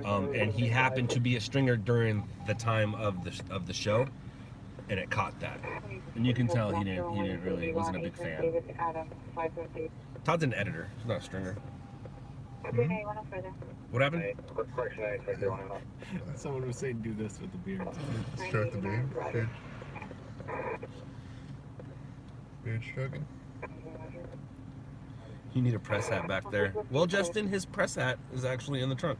and he happened to be a stringer during the time of the show, and it caught that. And you can tell he wasn't a big fan. Todd's an editor. He's not a stringer. What happened? Someone was saying do this with the beard. Stroke the beard. Beard stroking. You need a press hat back there. Well, Justin, his press hat is actually in the trunk.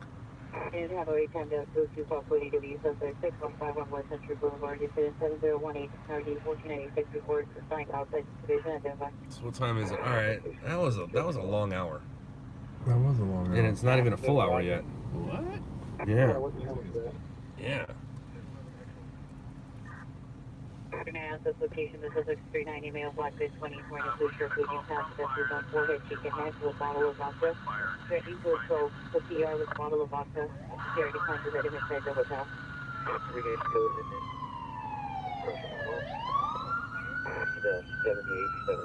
And have a wait time to go to South 40W, Sunset 6151 West Century Boulevard. You said 7018 RD 1496 report assigned outside division identified. So what time is it? All right, that was a long hour, That was a long and it's not even a full hour yet. What? Yeah. Yeah. We're going to ask this location, this is 639 email, Black Bay 20, where you lose your food, you pass the food on forehead, chicken head with a bottle of vodka. They're equal to the PR with a bottle of vodka. Security conscious at inside the hotel. Regate code is the 787.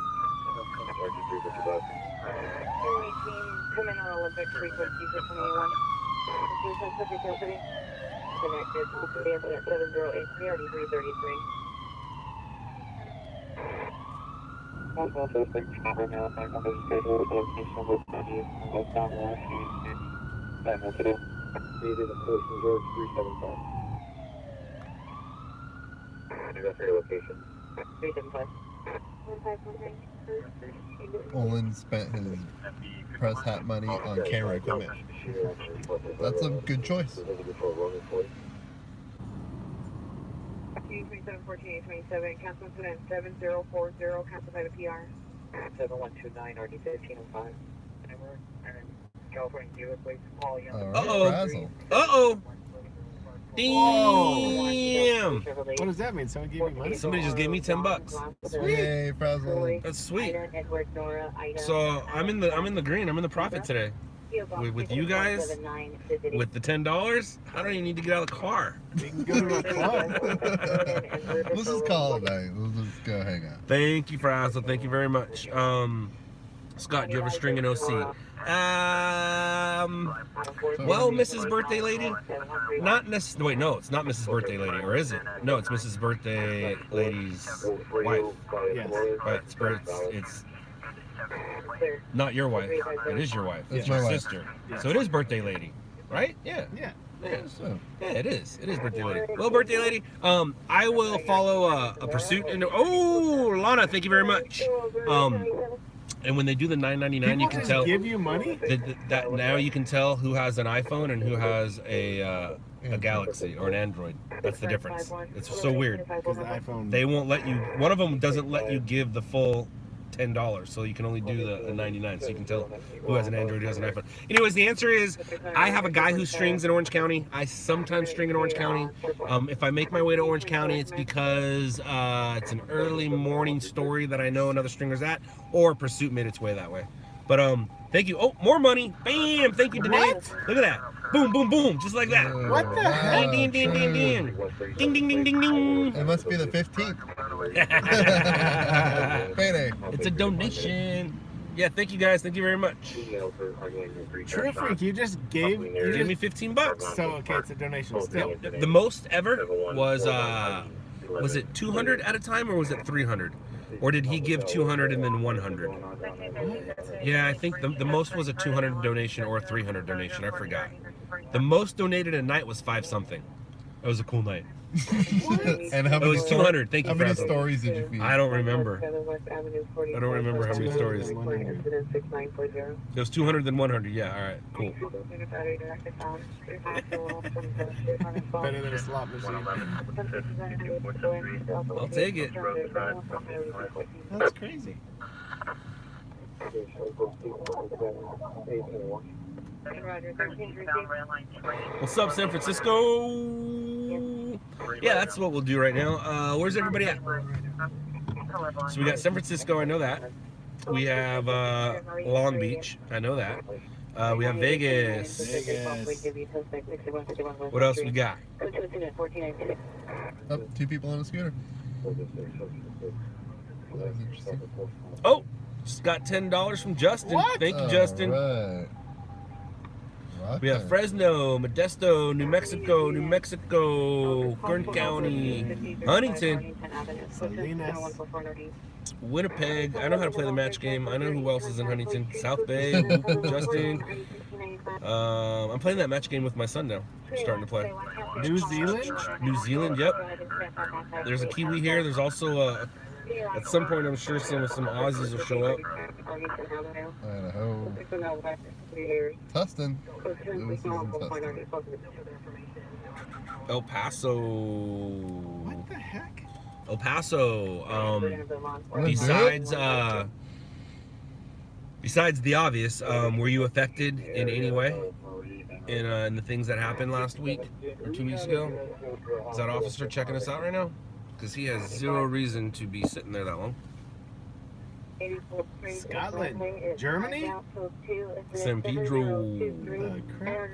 Come in on Olympic frequency for 21. This is Pacific City. Connected to the at 7083 RD333. Also, suspect travel now, I'm on the schedule with location with City, westbound Washington, Hamilton. Needed a person George 375. That's your location. 375. Olin spent his press hat money on camera equipment. That's a good choice. 2714-827, cancel incident 7040, cancel by the PR. 7129 RD 1505. California Diva Place, Paul Young. Frazzle. Uh-oh. Damn. What does that mean? Someone gave me money? Somebody just gave me $10. Yay, Frazzle. That's sweet. Edward, Nora, Ida, So I'm in the green. I'm in the profit today. With you guys, with the $10, I don't even need to get out of the car. You can go to a club. Let's just call it night. Let's just go hang out. Thank you, Frazzle. Thank you very much. Scott, do you have a string in OC? Well, Mrs. Birthday Lady, not necessarily. Wait, no, it's not Mrs. Birthday Lady, or is it? No, it's Mrs. Birthday Lady's wife. Yes. Right, it's not your wife. It is your wife. It's It's my your wife. sister. So it is Birthday Lady, right? Yeah. Yeah. Yeah, it is. It is birthday lady. Well, birthday lady, I will follow a pursuit. And oh, Lana, thank you very much. And when they do the $9.99, People you can just tell give you money? that now you can tell who has an iPhone and who has a Galaxy or an Android. That's the difference. It's so weird. Because the iPhone. They won't let you. One of them doesn't let you give the full $10, so you can only do the 99. So you can tell who has an Android, who has an iPhone. Anyways, the answer is I have a guy who strings in Orange County. I sometimes string in Orange County. If I make my way to Orange County, it's because it's an early morning story that I know another stringer's at, or Pursuit made its way that way. But thank you. Oh, more money. Bam. Thank you, Danae. Look at that. Boom, boom, boom. Just like that. What the heck? Ding, ding, ding, ding, ding. Ding, ding, ding, ding, ding. It must be the 15th. Payday. It's a donation. Yeah, thank you guys. Thank you very much. True Freak, you just gave Give me $15. So okay, it's a donation still. The most ever was it 200 at a time, or was it 300? Or did he give 200 and then 100? Yeah, I think the most was a 200 donation or a 300 donation. I forgot. The most donated a night was 5 something. It was a cool night. And how It many was 200. Thank you, How many Frazzle. stories did you feed? I don't remember. I don't remember how many stories. It was 200 then 100. Yeah, all right, cool. Better than a slot machine. I'll take it. That's crazy. What's up, San Francisco? Yeah, that's what we'll do right now. Where's everybody at? So we got San Francisco, I know that. We have Long Beach, I know that. We have Vegas. What else we got? Oh, 2 people on a scooter. That was interesting. Oh, just got $10 from Justin. What? Thank you, Justin. Right. We have Fresno, Modesto, New Mexico, Kern County, Huntington, Salinas. Winnipeg. I know how to play the match game. I know who else is in Huntington. South Bay, Justin. I'm playing that match game with my son now. Starting to play. New Zealand? New Zealand, yep. There's a Kiwi here. There's also at some point, I'm sure some Aussies will show up. Idaho. Tustin. Lewis is in Tustin. El Paso. What the heck? El Paso. Wanna do it? Besides the obvious, were you affected in any way in the things that happened last week or 2 weeks ago? Is that officer checking us out right now? Because he has zero reason to be sitting there that long. Scotland. Germany? San Pedro. The crap.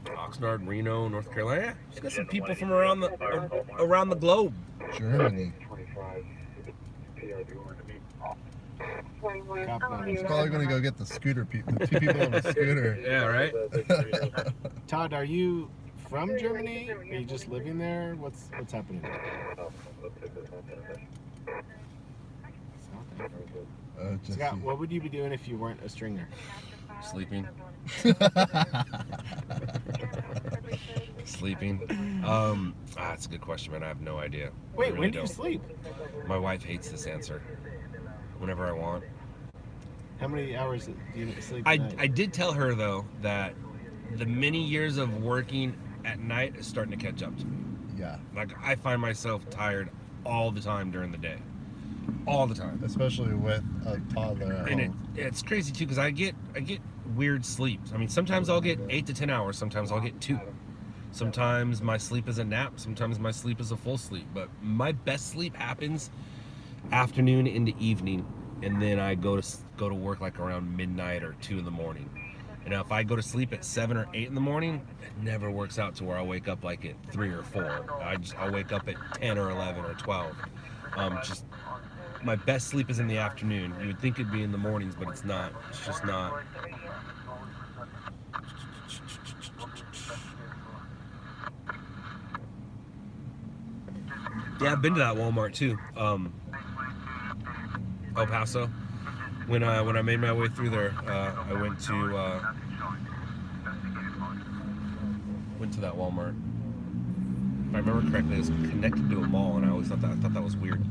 Oxnard, Reno, North Carolina. Yeah, she's got some people from around the globe. Germany. He's probably going to go get the scooter people. The 2 people on the scooter. Yeah, right? Todd, are you from Germany? Are you just living there? What's happening? Scott, what would you be doing if you weren't a stringer? Sleeping. Sleeping. That's a good question, man. I have no idea. I Wait, really when do you don't. sleep? My wife hates this answer. Whenever I want. How many hours do you sleep? I did tell her though that the many years of working at night is starting to catch up to me. Yeah. Like I find myself tired all the time during the day. All the time. Especially with a toddler at And home. it's crazy too because I get weird sleeps. I mean, sometimes I'll get 8 to 10 hours. Sometimes I'll get 2. Sometimes my sleep is a nap. Sometimes my sleep is a full sleep. But my best sleep happens afternoon into evening, and then I go to work like around midnight or 2 in the morning. And now if I go to sleep at 7 or 8 in the morning, it never works out to where I'll wake up like at 3 or 4. I'll wake up at 10 or 11 or 12. Just my best sleep is in the afternoon. You would think it'd be in the mornings, but it's not. It's just not. Yeah, I've been to that Walmart too. El Paso. When I made my way through there, I went to went to that Walmart. If I remember correctly, it was connected to a mall, and I always thought that was weird.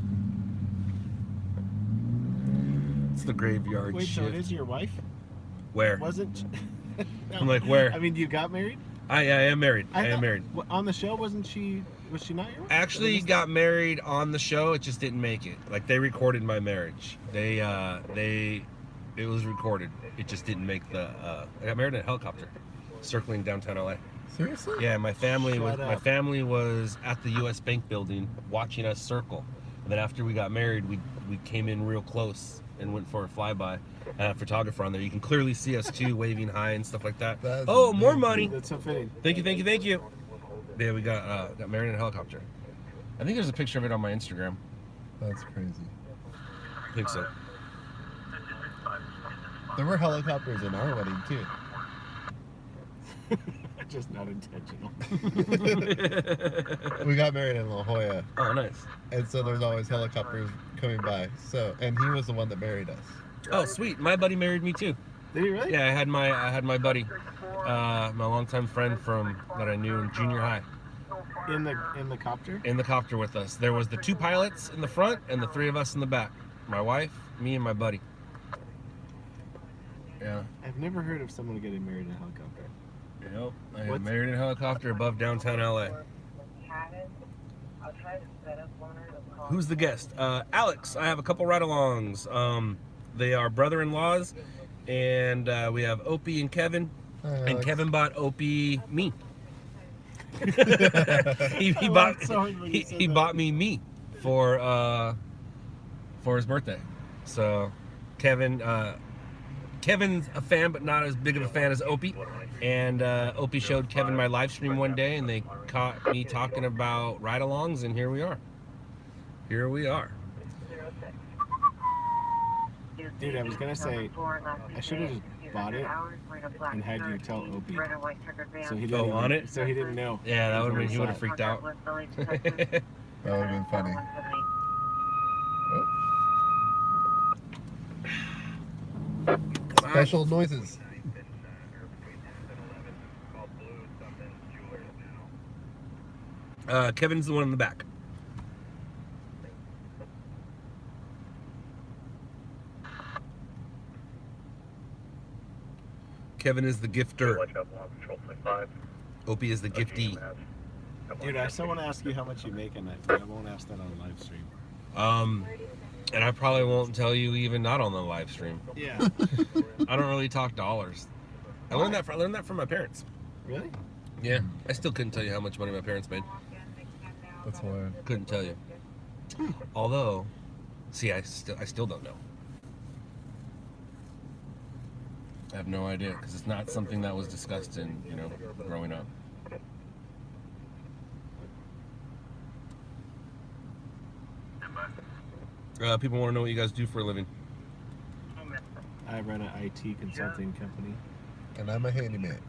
It's the graveyard Wait, shift. so it is your wife? Where? Wasn't? No. I'm like, where? I mean, you got married? I am married. I am thought- married. On the show, wasn't she? Was she not your wife? Actually, got married on the show. It just didn't make it. Like, they recorded my marriage. It was recorded. It just didn't make the. I got married in a helicopter, circling downtown LA. Seriously? Yeah, my family Shut was up. at the U.S. Bank building watching us circle. And then after we got married, we came in real close and went for a flyby. I had a photographer on there. You can clearly see us too, waving hi and stuff like that. That's Oh, more amazing. money! That's so fitting. Thank you. Yeah, we got married in a helicopter. I think there's a picture of it on my Instagram. That's crazy. I think so. There were helicopters in our wedding too. Just not intentional. We got married in La Jolla, Oh, nice. and so there's always helicopters coming by. So, and he was the one that married us. Oh, sweet. My buddy married me too. Did he really? Yeah, I had my buddy, my longtime friend that I knew in junior high, In the copter? in the copter with us. There was the 2 pilots in the front and the 3 of us in the back. My wife, me, and my buddy. Yeah. I've never heard of someone getting married in a helicopter. Yep. I got What's- married in a helicopter above downtown LA. Who's the guest? Alex. I have a couple ride-alongs. They are brother-in-laws, and we have Opie and Kevin. And Alex. Kevin bought Opie me. he I bought laughed so hard when you said he that. bought me for his birthday. So Kevin's a fan, but not as big of a fan as Opie. And Opie showed Kevin my live stream one day, and they caught me talking about ride-alongs, and here we are. Dude, I was gonna say, I should have just bought it and had you tell Opie. So he didn't on it? So he didn't know. Yeah, that would have been. He would have freaked out. That would have been funny. Special noises. Kevin's the one in the back. Kevin is the gifter. Opie is the giftee. Dude, I still want to ask you how much you make on that, but I won't ask that on the live stream. And I probably won't tell you even not on the live stream. Yeah. I don't really talk dollars. I learned that from my parents. Really? Yeah, I still couldn't tell you how much money my parents made. That's hilarious. Couldn't tell you. Although, see, I still don't know. I have no idea because it's not something that was discussed in, growing up. People want to know what you guys do for a living. I run an IT consulting company. And I'm a handyman.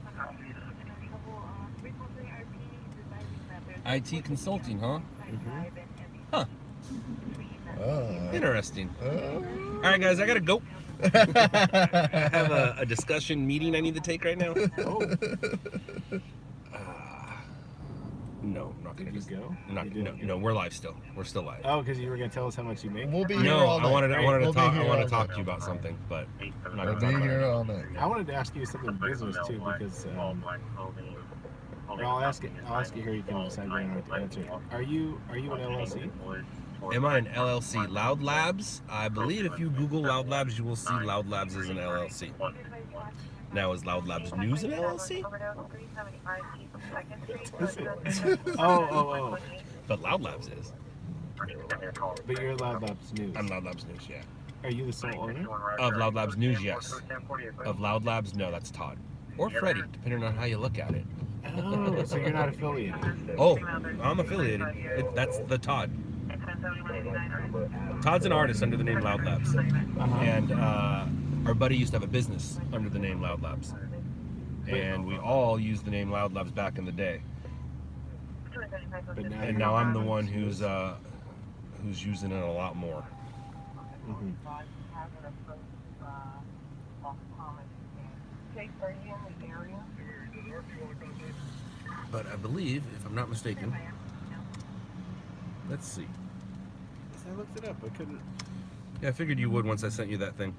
IT consulting, huh? Mm-hmm. Huh. Oh. Interesting. Oh. All right, guys, I gotta go. I have a discussion meeting I need to take right now. Oh, No, I'm not gonna did you go? I'm not, You didn't no, we're live still. We're still live. Oh, because you were gonna tell us how much you make. We'll be here No, all night. I wanted to We'll be talk. here I want all to talk night. to you about something, but I'm not We'll gonna be talk here about it. all night. I wanted to ask you something business too, because I'll ask it here. You can decide whether or not to answer it. Are you an LLC? Am I an LLC? LOUDLABS? I believe if you Google LOUDLABS, you will see LOUDLABS as an LLC. Now, is LOUDLABS News an LLC? Oh. But LOUDLABS is. But you're LOUDLABS News. I'm LOUDLABS News, yeah. Are you the sole owner? Of LOUDLABS News, yes. Of LOUDLABS, no, that's Todd. Or Freddie, depending on how you look at it. Oh, so you're not affiliated. Oh, I'm affiliated. That's the Todd. Todd's an artist under the name LOUDLABS. Uh-huh. And our buddy used to have a business under the name LOUDLABS. And we all used the name LOUDLABS back in the day. But And now I'm the one who's using it a lot more. Mhm. but I believe, if I'm not mistaken, let's see. I looked it up. I couldn't. Yeah, I figured you would once I sent you that thing.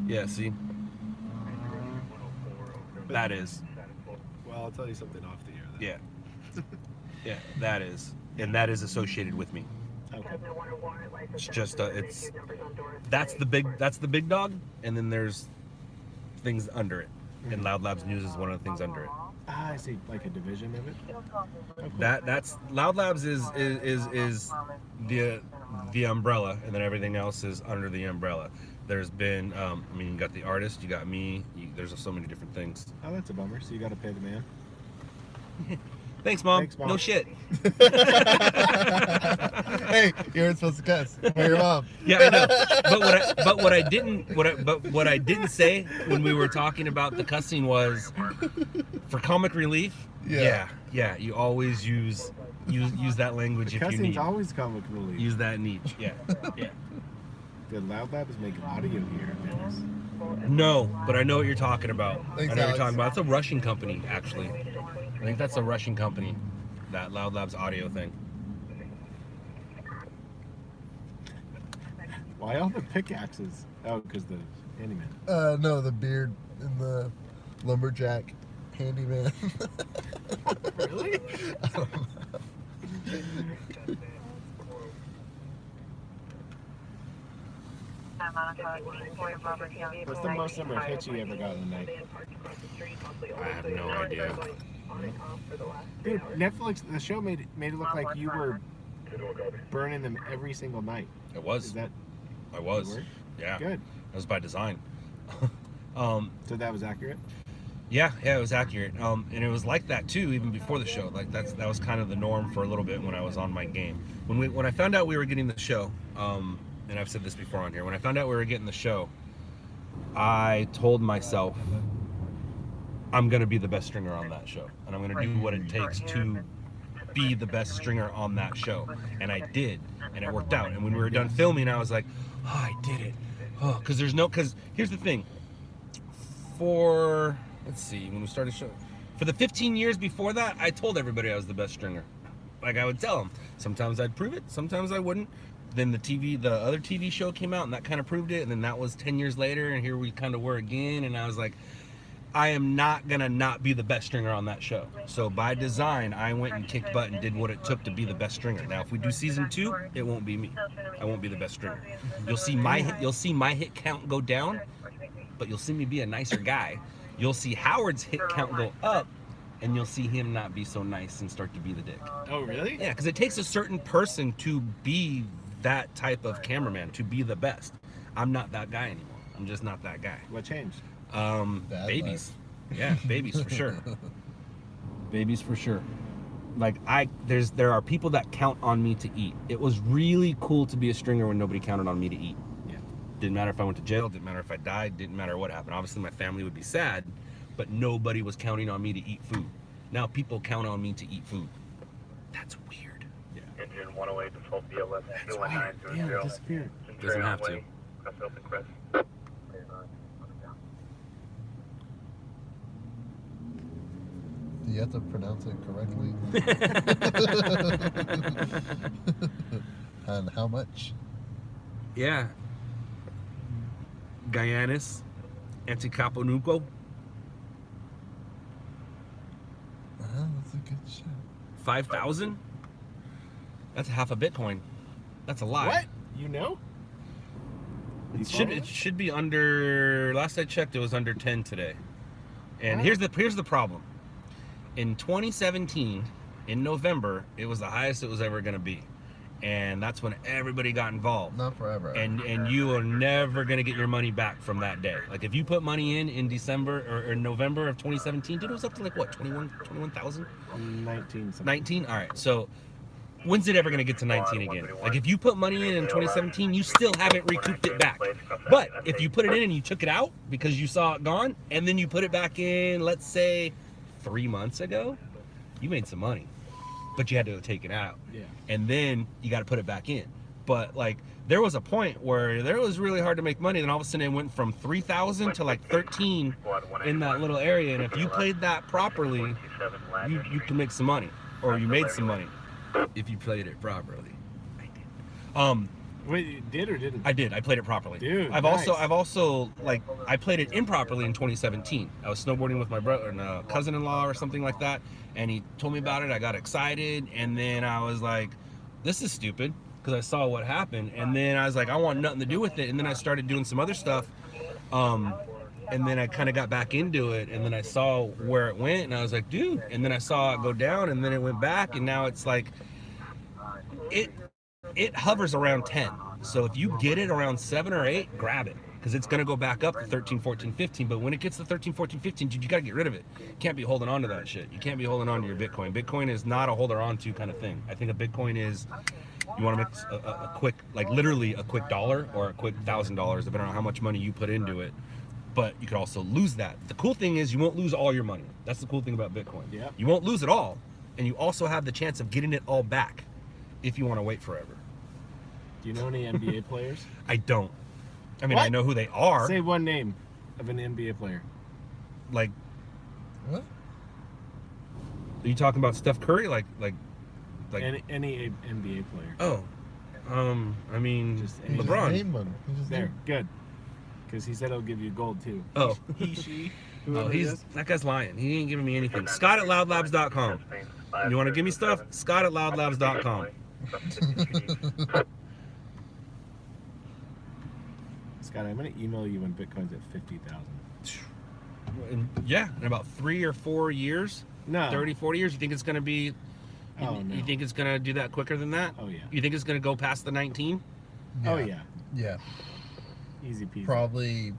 Yeah, see? That is. Well, I'll tell you something off the air. Then. Yeah. Yeah, that is. And that is associated with me. Okay. It's just that's the big dog, and then there's things under it. And Loud Labs News is one of the things under it. Ah, I see. Like a division of it. Okay. That's Loud Labs is the umbrella, and then everything else is under the umbrella. There's been I mean, you got the artist, you got me, there's so many different things. Oh, that's a bummer. So you got to pay the man. Thanks, Mom. Thanks, Mom. No shit. Hey, you weren't supposed to cuss. Or your mom. Yeah, I know. But what I didn't say when we were talking about the cussing was for comic relief. Yeah. Yeah. You always use that language if you Cussing's need. always comic relief. Use that niche. Yeah. Yeah. Did Loud Labs make audio here? Dennis? No, but I know what you're talking about. Thanks, I know what Alex. you're talking about. It's a Russian company, actually. I think that's a Russian company, that Loud Labs audio thing. Why all the pickaxes? Oh, because the handyman. No, the beard and the lumberjack handyman. Really? I don't know. What's the most number of hits you ever got in a night? I have no idea. Dude, Netflix, the show made it look like you were burning them every single night. It was. Is that I was. word? Yeah. Good. That was by design. So that was accurate? Yeah, it was accurate. And it was like that too, even before the show. Like that was kind of the norm for a little bit when I was on my game. When I found out we were getting the show, and I've said this before on here, when I found out we were getting the show, I told myself I'm gonna be the best stringer on that show, and I'm gonna do what it takes to be the best stringer on that show. And I did, and it worked out. And when we were done filming, I was like, oh, I did it. Oh, because here's the thing. Let's see, when we started show, for the 15 years before that, I told everybody I was the best stringer. Like I would tell them. Sometimes I'd prove it, sometimes I wouldn't. Then the other TV show came out, and that kind of proved it. And then that was 10 years later, and here we kind of were again. And I was like, I am not gonna not be the best stringer on that show. So by design, I went and kicked butt and did what it took to be the best stringer. Now, if we do season 2, it won't be me. I won't be the best stringer. You'll see my hit count go down, but you'll see me be a nicer guy. You'll see Howard's hit count go up, and you'll see him not be so nice and start to be the dick. Oh, really? Yeah, because it takes a certain person to be that type of cameraman, to be the best. I'm not that guy anymore. I'm just not that guy. What changed? Bad Babies. Yeah, babies for sure. Babies for sure. Like there are people that count on me to eat. It was really cool to be a stringer when nobody counted on me to eat. Yeah. Didn't matter if I went to jail, didn't matter if I died, didn't matter what happened. Obviously my family would be sad, but nobody was counting on me to eat food. Now people count on me to eat food. That's weird. Yeah. Engine 108 default BLS That's weird. Yeah, it 21900. Disappeared. Doesn't have to. Press open, Chris. Do you have to pronounce it correctly? And how much? Yeah. Guyanus, Anticaponuco, That's a good shot. 5,000? That's half a Bitcoin. That's a lot. What? You know? You It should be under. Last I checked, it was under 10 today. And here's the problem. In 2017, in November, it was the highest it was ever going to be, and that's when everybody got involved. Not forever. And you are never going to get your money back from that day. Like if you put money in December or November of 2017, dude, it was up to like what 21,000? 19 something. 19. All right, so. When's it ever going to get to 19 again? Like if you put money in 2017, you still haven't recouped it back. But if you put it in and you took it out because you saw it gone, and then you put it back in, let's say 3 months ago, you made some money. But you had to take it out. Yeah. And then you got to put it back in. But like there was a point where it was really hard to make money. Then all of a sudden it went from 3,000 to like 13 in that little area. And if you played that properly, you can make some money, or you made some money if you played it properly. I did. Wait, you did or didn't? I did. I played it properly. Dude, I've nice. also like I played it improperly in 2017. I was snowboarding with my brother and cousin-in-law or something like that, and he told me about it. I got excited, and then I was like, "This is stupid," because I saw what happened, and then I was like, "I want nothing to do with it." And then I started doing some other stuff, and then I kind of got back into it, and then I saw where it went, and I was like, "Dude!" And then I saw it go down, and then it went back, and now it's like it hovers around 10. So if you get it around 7 or 8, grab it, because it's going to go back up to 13, 14, 15. But when it gets to 13, 14, 15, dude, you got to get rid of it. You can't be holding on to that shit. You can't be holding on to your Bitcoin. Bitcoin is not a holder on to kind of thing. I think a Bitcoin is, you want to make a quick, like literally a quick dollar or a quick $1,000, depending on how much money you put into it. But you could also lose that. The cool thing is you won't lose all your money. That's the cool thing about Bitcoin. Yep. You won't lose it all, and you also have the chance of getting it all back if you want to wait forever. Do you know any NBA players? I don't. I mean, What? I know who they are. Say one name of an NBA player. Like, What? are you talking about Steph Curry? Like Any NBA player. oh, I mean, Just He just LeBron. named one. He just There, named- good. Because he said he'll give you gold too. Oh, He, she, oh, whoever it is. that guy's lying. He ain't giving me anything. Scott at LOUDLABS.com. You want to give me stuff? Scott at LOUDLABS.com. Scott, I'm going to email you when Bitcoin's at 50,000. Yeah, in about 3 or 4 years, No. 30, 40 years, you think it's going to be, Oh, no. you think it's going to do that quicker than that? Oh, yeah. You think it's going to go past the 19? Oh, yeah. Yeah. Easy peasy. Probably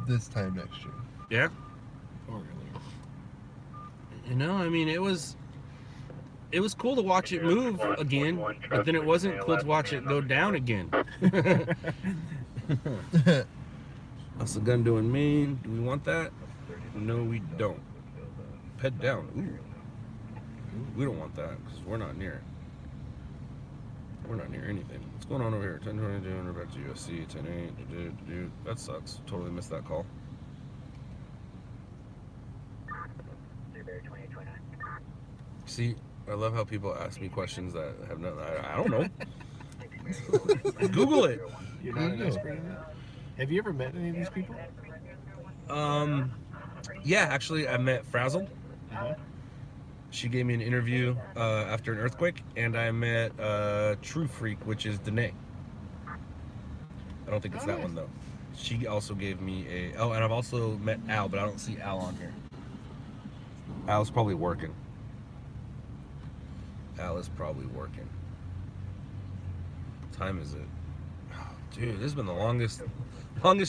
this time next year. Yeah. Or earlier. You know, I mean, it was cool to watch it move again, but then it wasn't cool to watch it go down again. What's the gun doing mean? Do we want that? No, we don't. Ped down. Ooh. We don't want that because we're not near it. We're not near anything. What's going on over here? 1022, back to USC, 10-8. That sucks. Totally missed that call. See, I love how people ask me questions that have nothing. I don't know. Google it. You're not an expert in that? Have you ever met any of these people? Yeah, actually, I met Frazzled. Uh-huh. She gave me an interview after an earthquake, and I met True Freak, which is Danae. I don't think it's that one though. She also gave me and I've also met Al, but I don't see Al on here. Al's probably working. Al is probably working. What time is it? Oh, dude, this has been the longest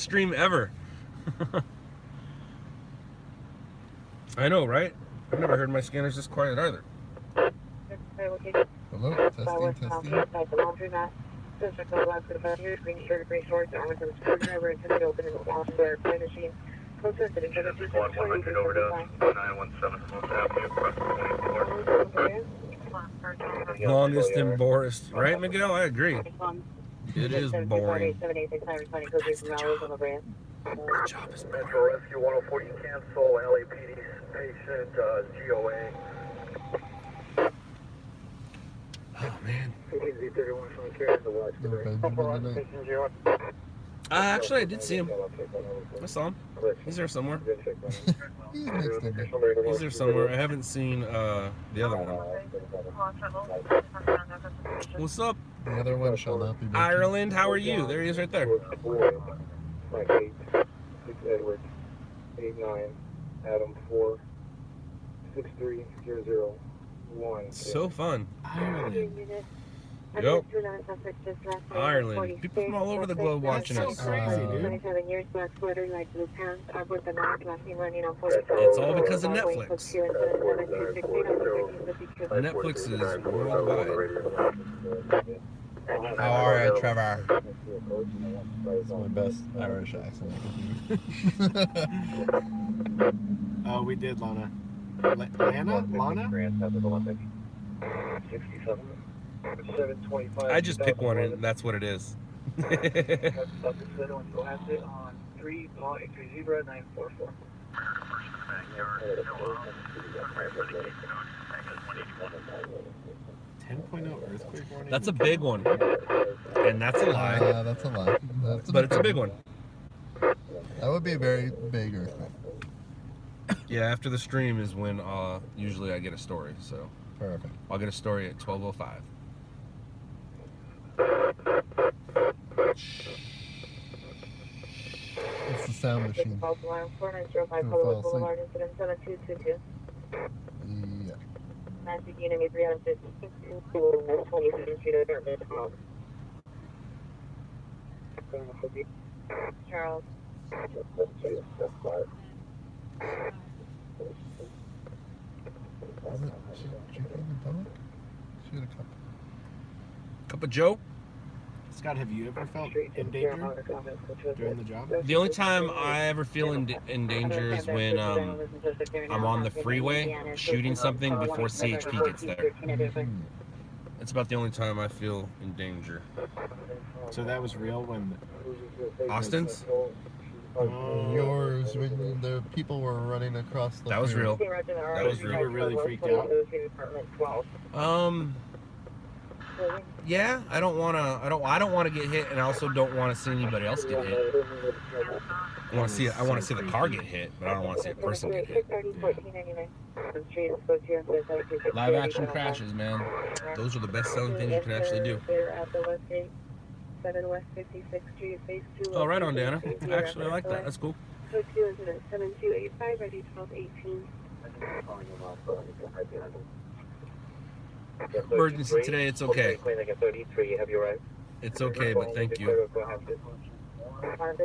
stream ever. I know, right? I've never heard my scanners this quiet either. Hello? Testing, testing. Squad 100 over to 917 North Avenue, across the 24. Longest and borest, right, Miguel? I agree. It is boring. The job is boring. Metro Rescue 104, you cancel LAPD patient GOA. Oh man. Z31 from carrying the watch. Actually, I did see him. I saw him. He's there somewhere. He's next to me. He's there somewhere. I haven't seen the other one. What's up, The other one shall not be mentioned. Ireland? How are you? There he is, right there. Mike 8, 6 Edward, 89, Adam 4, 63001. So fun. Ireland. Yep. Ireland. People from all over the globe watching That's us. so crazy, dude. 27 years, black sweater, light blue pants, up with the mask, last name running on 45. It's all because of Netflix. Netflix is worldwide. How are you, Trevor? That's my best Irish accent I can do. Oh, we did, Lana. Lana? 67. 725. I just pick one and that's what it is. Stop the center and go have it on 3 Paul 83 Zebra 944. 10.0 earthquake warning. That's a big one. And that's a lie. That's a lie. But it's a big one. That would be a very big earthquake. Yeah, after the stream is when usually I get a story. So Perfect. I'll get a story at 12:05. It's the sound machine. False alarm 4905 Fall Hollywood asleep. Boulevard, incident 7222. Yeah. Magic Unit 350 27th Street, apartment 12. Charles. Is it she drinking in public? She had a cup. Cup of Joe? Scott, have you ever felt in danger during the job? The only time I ever feel in danger is when I'm on the freeway shooting something before CHP gets there. It's about the only time I feel in danger. So that was real when Austin's? Yours, when the people were running across the That was freeway. real. That was you real. were really freaked out. Yeah, I don't wanna get hit, and I also don't wanna see anybody else get hit. I wanna see the car get hit, but I don't wanna see a person get hit. Live action crashes, man. Those are the best selling things you can actually do. Oh, right on, Dana. Actually, I like that. That's cool. Code 2 incident 7285, ID 1218. Emergency today, it's okay. Clinic at 33, have you arrived? It's okay, but thank you. Come on,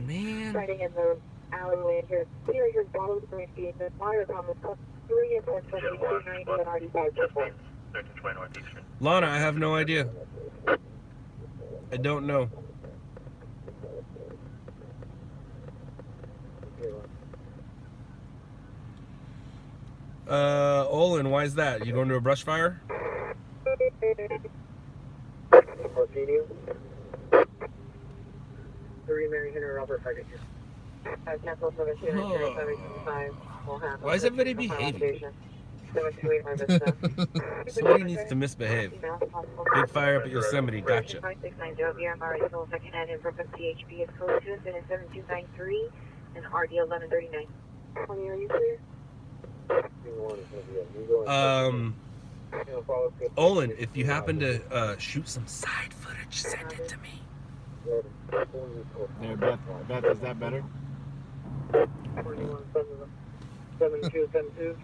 man. Riding in the alleyway here. Here, your bottles are being the water comments. 3 and 290 and already 5%. Lana, I have no idea. I don't know. Olin, why is that? You going to a brush fire? Continue. 3 Mary Henry Robert Package. Why is everybody behaving? Somebody needs to misbehave. Big fire up at Yosemite, gotcha. 5690 VMR is second hand in Brooklyn CHP is code 2 incident 7293 and RD 1139. 20, are you clear? Olin, if you happen to shoot some side footage, send it to me. There, Beth, is that better? 7272.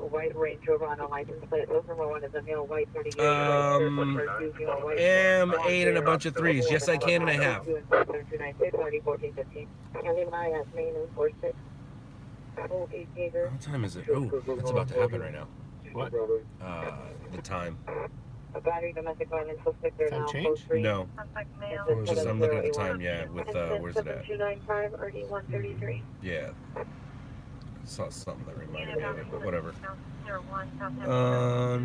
White Range Rover on a license plate. Those are one of the male white 38. M8 and a bunch of 3s. Yes, I can and I have. What time is it? Oh, it's about to happen right now. What? The time. A battery domestic violence suspect there Time now. change? No. It's Just I'm looking at the time, yeah, with where's it at? 7295 RD 133. Yeah. I saw something that reminded me of it, but whatever.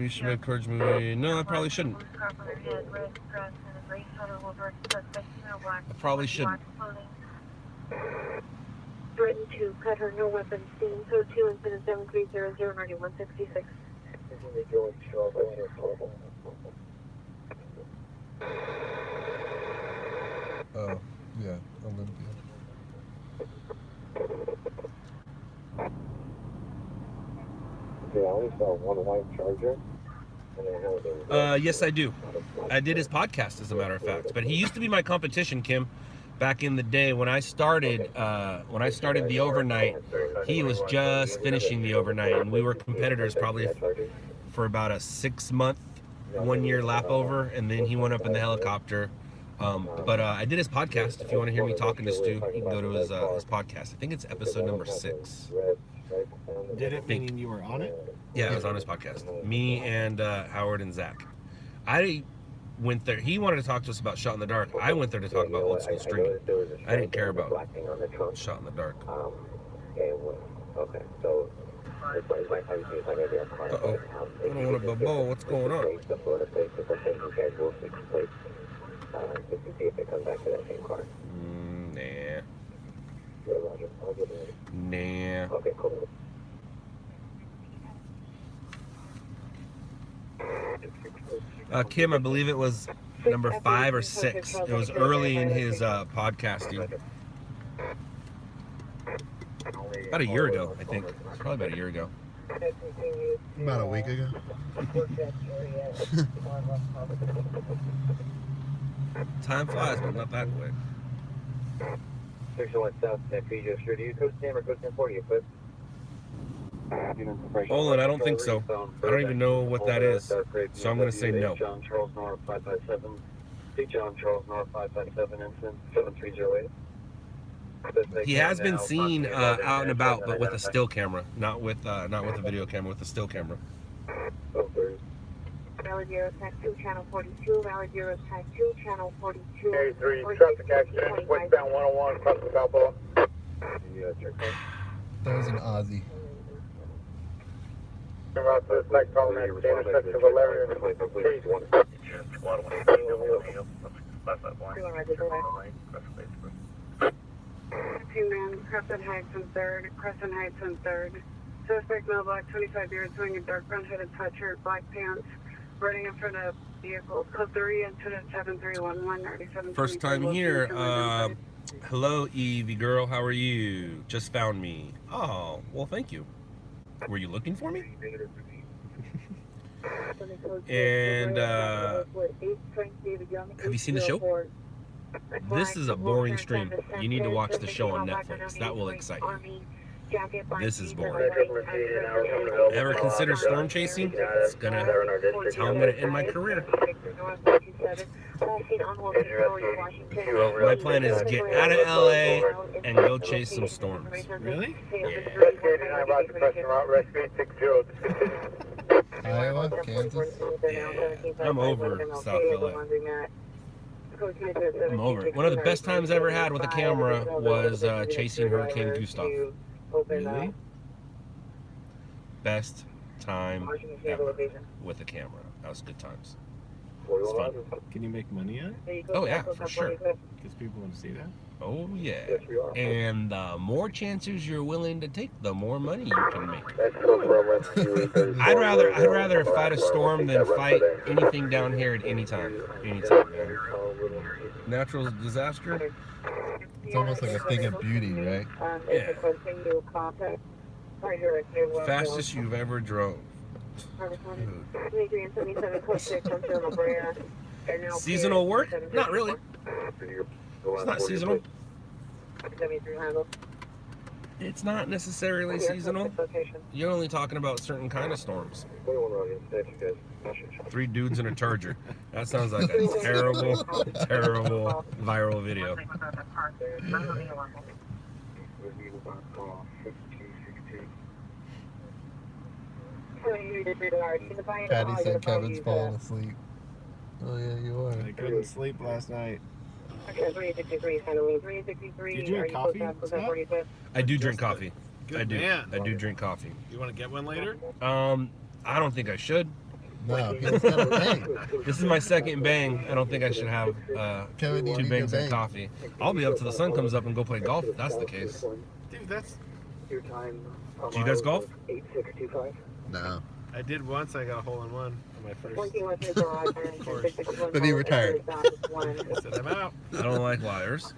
You should make Courage movie. No, I probably shouldn't. I probably shouldn't. Threatened to cut her no weapons scene. Code 2 incident 7300 RD 166. Oh, yeah, Olympia. Yeah, I only saw one white Charger. Yes, I do. I did his podcast, as a matter of fact. But he used to be my competition, Kim. Back in the day when I started the overnight, he was just finishing the overnight, and we were competitors probably for about a 6-month, 1-year lap over, and then he went up in the helicopter. But I did his podcast. If you want to hear me talking to Stu, you can go to his podcast. I think it's episode number 6. Did it, meaning you were on it? Yeah, I was on his podcast. Me and Howard and Zach. I went there. He wanted to talk to us about Shot in the Dark. I went there to talk about old school streaming. I didn't care about Shot in the Dark. Okay, so Uh-oh. I don't want a bubble. What's going on? Nah. Nah. Okay, cool. Kim, I believe it was number 5 or 6. It was early in his podcasting. About a year ago, I think. It's probably about a year ago. About a week ago. Time flies, but not that quick. 601 South, Fiji, sure. Do you code SAM or code SAM 40 equipped? Olin, I don't think so. I don't even know what that is. So I'm going to say no. John Charles North 557. See John Charles North 557, incident 7308. He has been seen out and about, but with a still camera, not with a video camera, with a still camera. Valid 0 type 2, channel 42, valid 0 type 2, channel 42. Area 3, traffic accident, westbound 101, across the Balboa. That was an Aussie. About the flight problem at the intersection of Valeria and Chase. Crescent Heights and 3rd, Crescent Heights and 3rd. Suspect mailbox, 25 yards, wearing a dark brown hooded sweatshirt, black pants, running in front of vehicle. Code 3, incident 7311, 97. First time here. Hello, Evie girl. How are you? Just found me. Oh, well, thank you. Were you looking for me? And have you seen the show? This is a boring stream. You need to watch the show on Netflix. That will excite you. This is boring. Ever consider storm chasing? It's how I'm gonna end my career. My plan is get out of LA and go chase some storms. Really? Iowa, Kansas. Yeah, I'm over South LA. I'm over it. One of the best times I ever had with a camera was chasing Hurricane Gustav. Really? Best time ever with a camera. That was good times. It's fun. Can you make money on it? Oh yeah, for sure. Because people want to see that. Oh yeah. And the more chances you're willing to take, the more money you can make. I'd rather fight a storm than fight anything down here at any time. Anytime, man. Natural disaster. It's almost like a thing of beauty, right? Yeah. Fastest you've ever drove. Seasonal work? Not really. It's not seasonal. It's not necessarily seasonal. You're only talking about certain kind of storms. 3 dudes in a Charger. That sounds like a terrible, terrible viral video. Patty said Kevin's falling asleep. Oh yeah, you are. I couldn't sleep last night. Okay, 363, handling 363. You drink coffee, Scott? I do drink coffee. Good I do. man. I do drink coffee. You want to get one later? I don't think I should. No, he's got a bang. This is my second bang. I don't think I should have Kevin, you 2 need bangs your of bang. coffee. I'll be up till the sun comes up and go play golf if that's the case. Dude, that's... Your time. Do you guys golf? 8625. No. I did once. I got a hole-in-one on my first. But he retired. I said, I'm out. I don't like liars.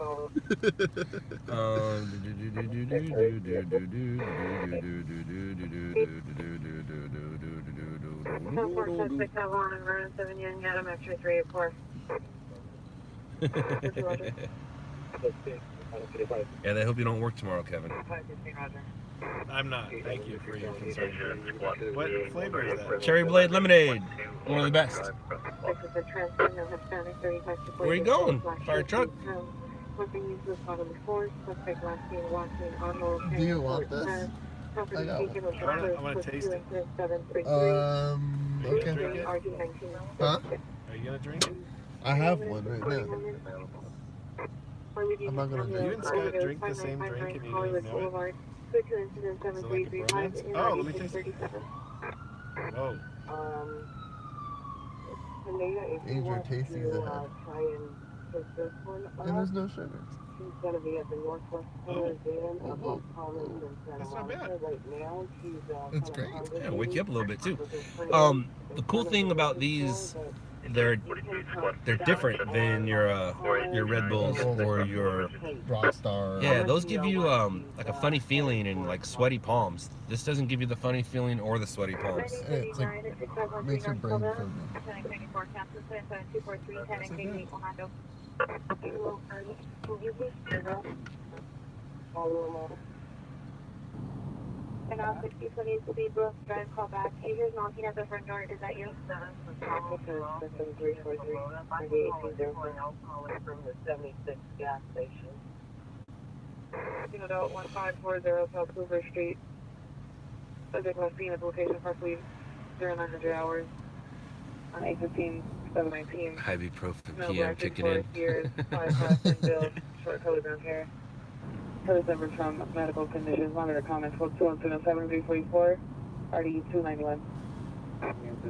Yeah, they hope you don't work tomorrow, Kevin. I'm not. Thank you for your concern. What flavor is that? Cherry Blade Lemonade. One of the best. Where are you going? Fire truck? Do you want this? I got one. I want to taste it. Okay. Huh? Are you going to drink it? I have one right now. I'm not gonna You and Scott drink the same drink and you didn't know it? Switch to incident So like a 7335. bromance? Oh, let me taste it. 37. Whoa. Helena, if you Danger want tasties to ahead. try and pick this one And up, there's no sugar. she's going to be at the Northwest Corner Dam Oh, above Thomas and Santa That's not Monica bad. right now. She's It's kind great. of Yeah, wake you up a little bit too. congregating The cool thing about these, they're different than your Red Bulls or your Rockstar. yeah. Those give you like a funny feeling and like sweaty palms. This doesn't give you the funny feeling or the sweaty palms. It's like makes your brain feel good. And now 6020 Speedbook, drive call back. Hey, here's knocking at the front door. Is that you? System 343, 98 from the 76 gas station. Adult 1540 South Hoover Street. Subject must be in its location approximately 0900 hours on 8/15/7/19. Ibuprofen No PM record kicking for in. here. 5 bill. Short code down here. Code number from medical conditions. Monitor comments. Code 21707-344. RD 291.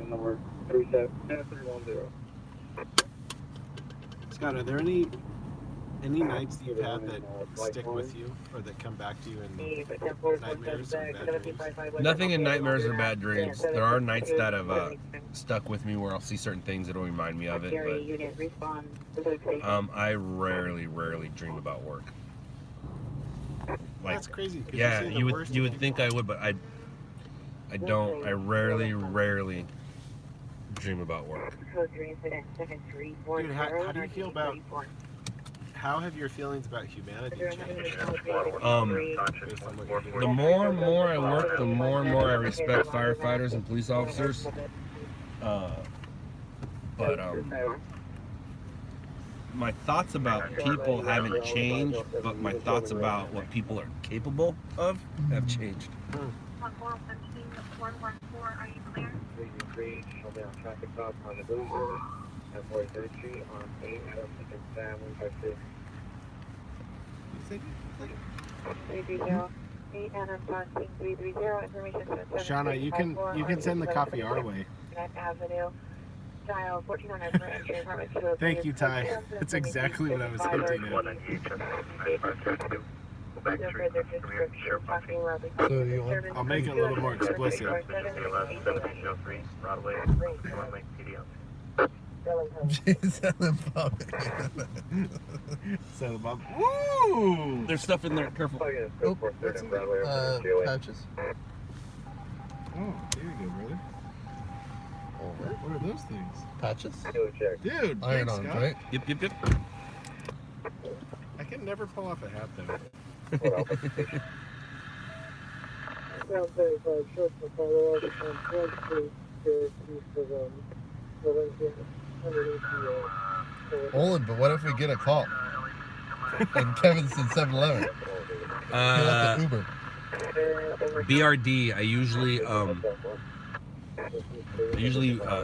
Number 310. Scott, are there any nights that you've had that stick with you or that come back to you in nightmares or bad dreams? Nothing in nightmares or bad dreams. There are nights that have stuck with me where I'll see certain things that'll remind me of it, but I rarely dream about work. Like, That's crazy. 'Cause yeah, say the you worst would thing- think I would, but I don't. I rarely dream about work. Dude, how do you feel about? How have your feelings about humanity changed? Based on what you're doing? The more and more I work, the more and more I respect firefighters and police officers. But my thoughts about people haven't changed, but my thoughts about what people are capable of have changed. 114, are you clear? Show me on traffic stop on the Boozer at 43rd Street on 8 Adams and Family by 6. 8 Adams on 330. Information to Shauna, you can send the coffee our way. Avenue. Dial 1400 for entry apartment 203. Thank you, Ty. That's exactly what I was hinting at. So you want? I'll make it a little more explicit. So, Bob. Woo! There's stuff in there. Careful. Patches. Oh, there you go, brother. What are those things? Patches. Dude, Iron thanks, on, Scott. right? Yep. I can never pull off a hat, though. Olin, but what if we get a call? And Kevin's in 7-Eleven. He left the Uber. BRD. I usually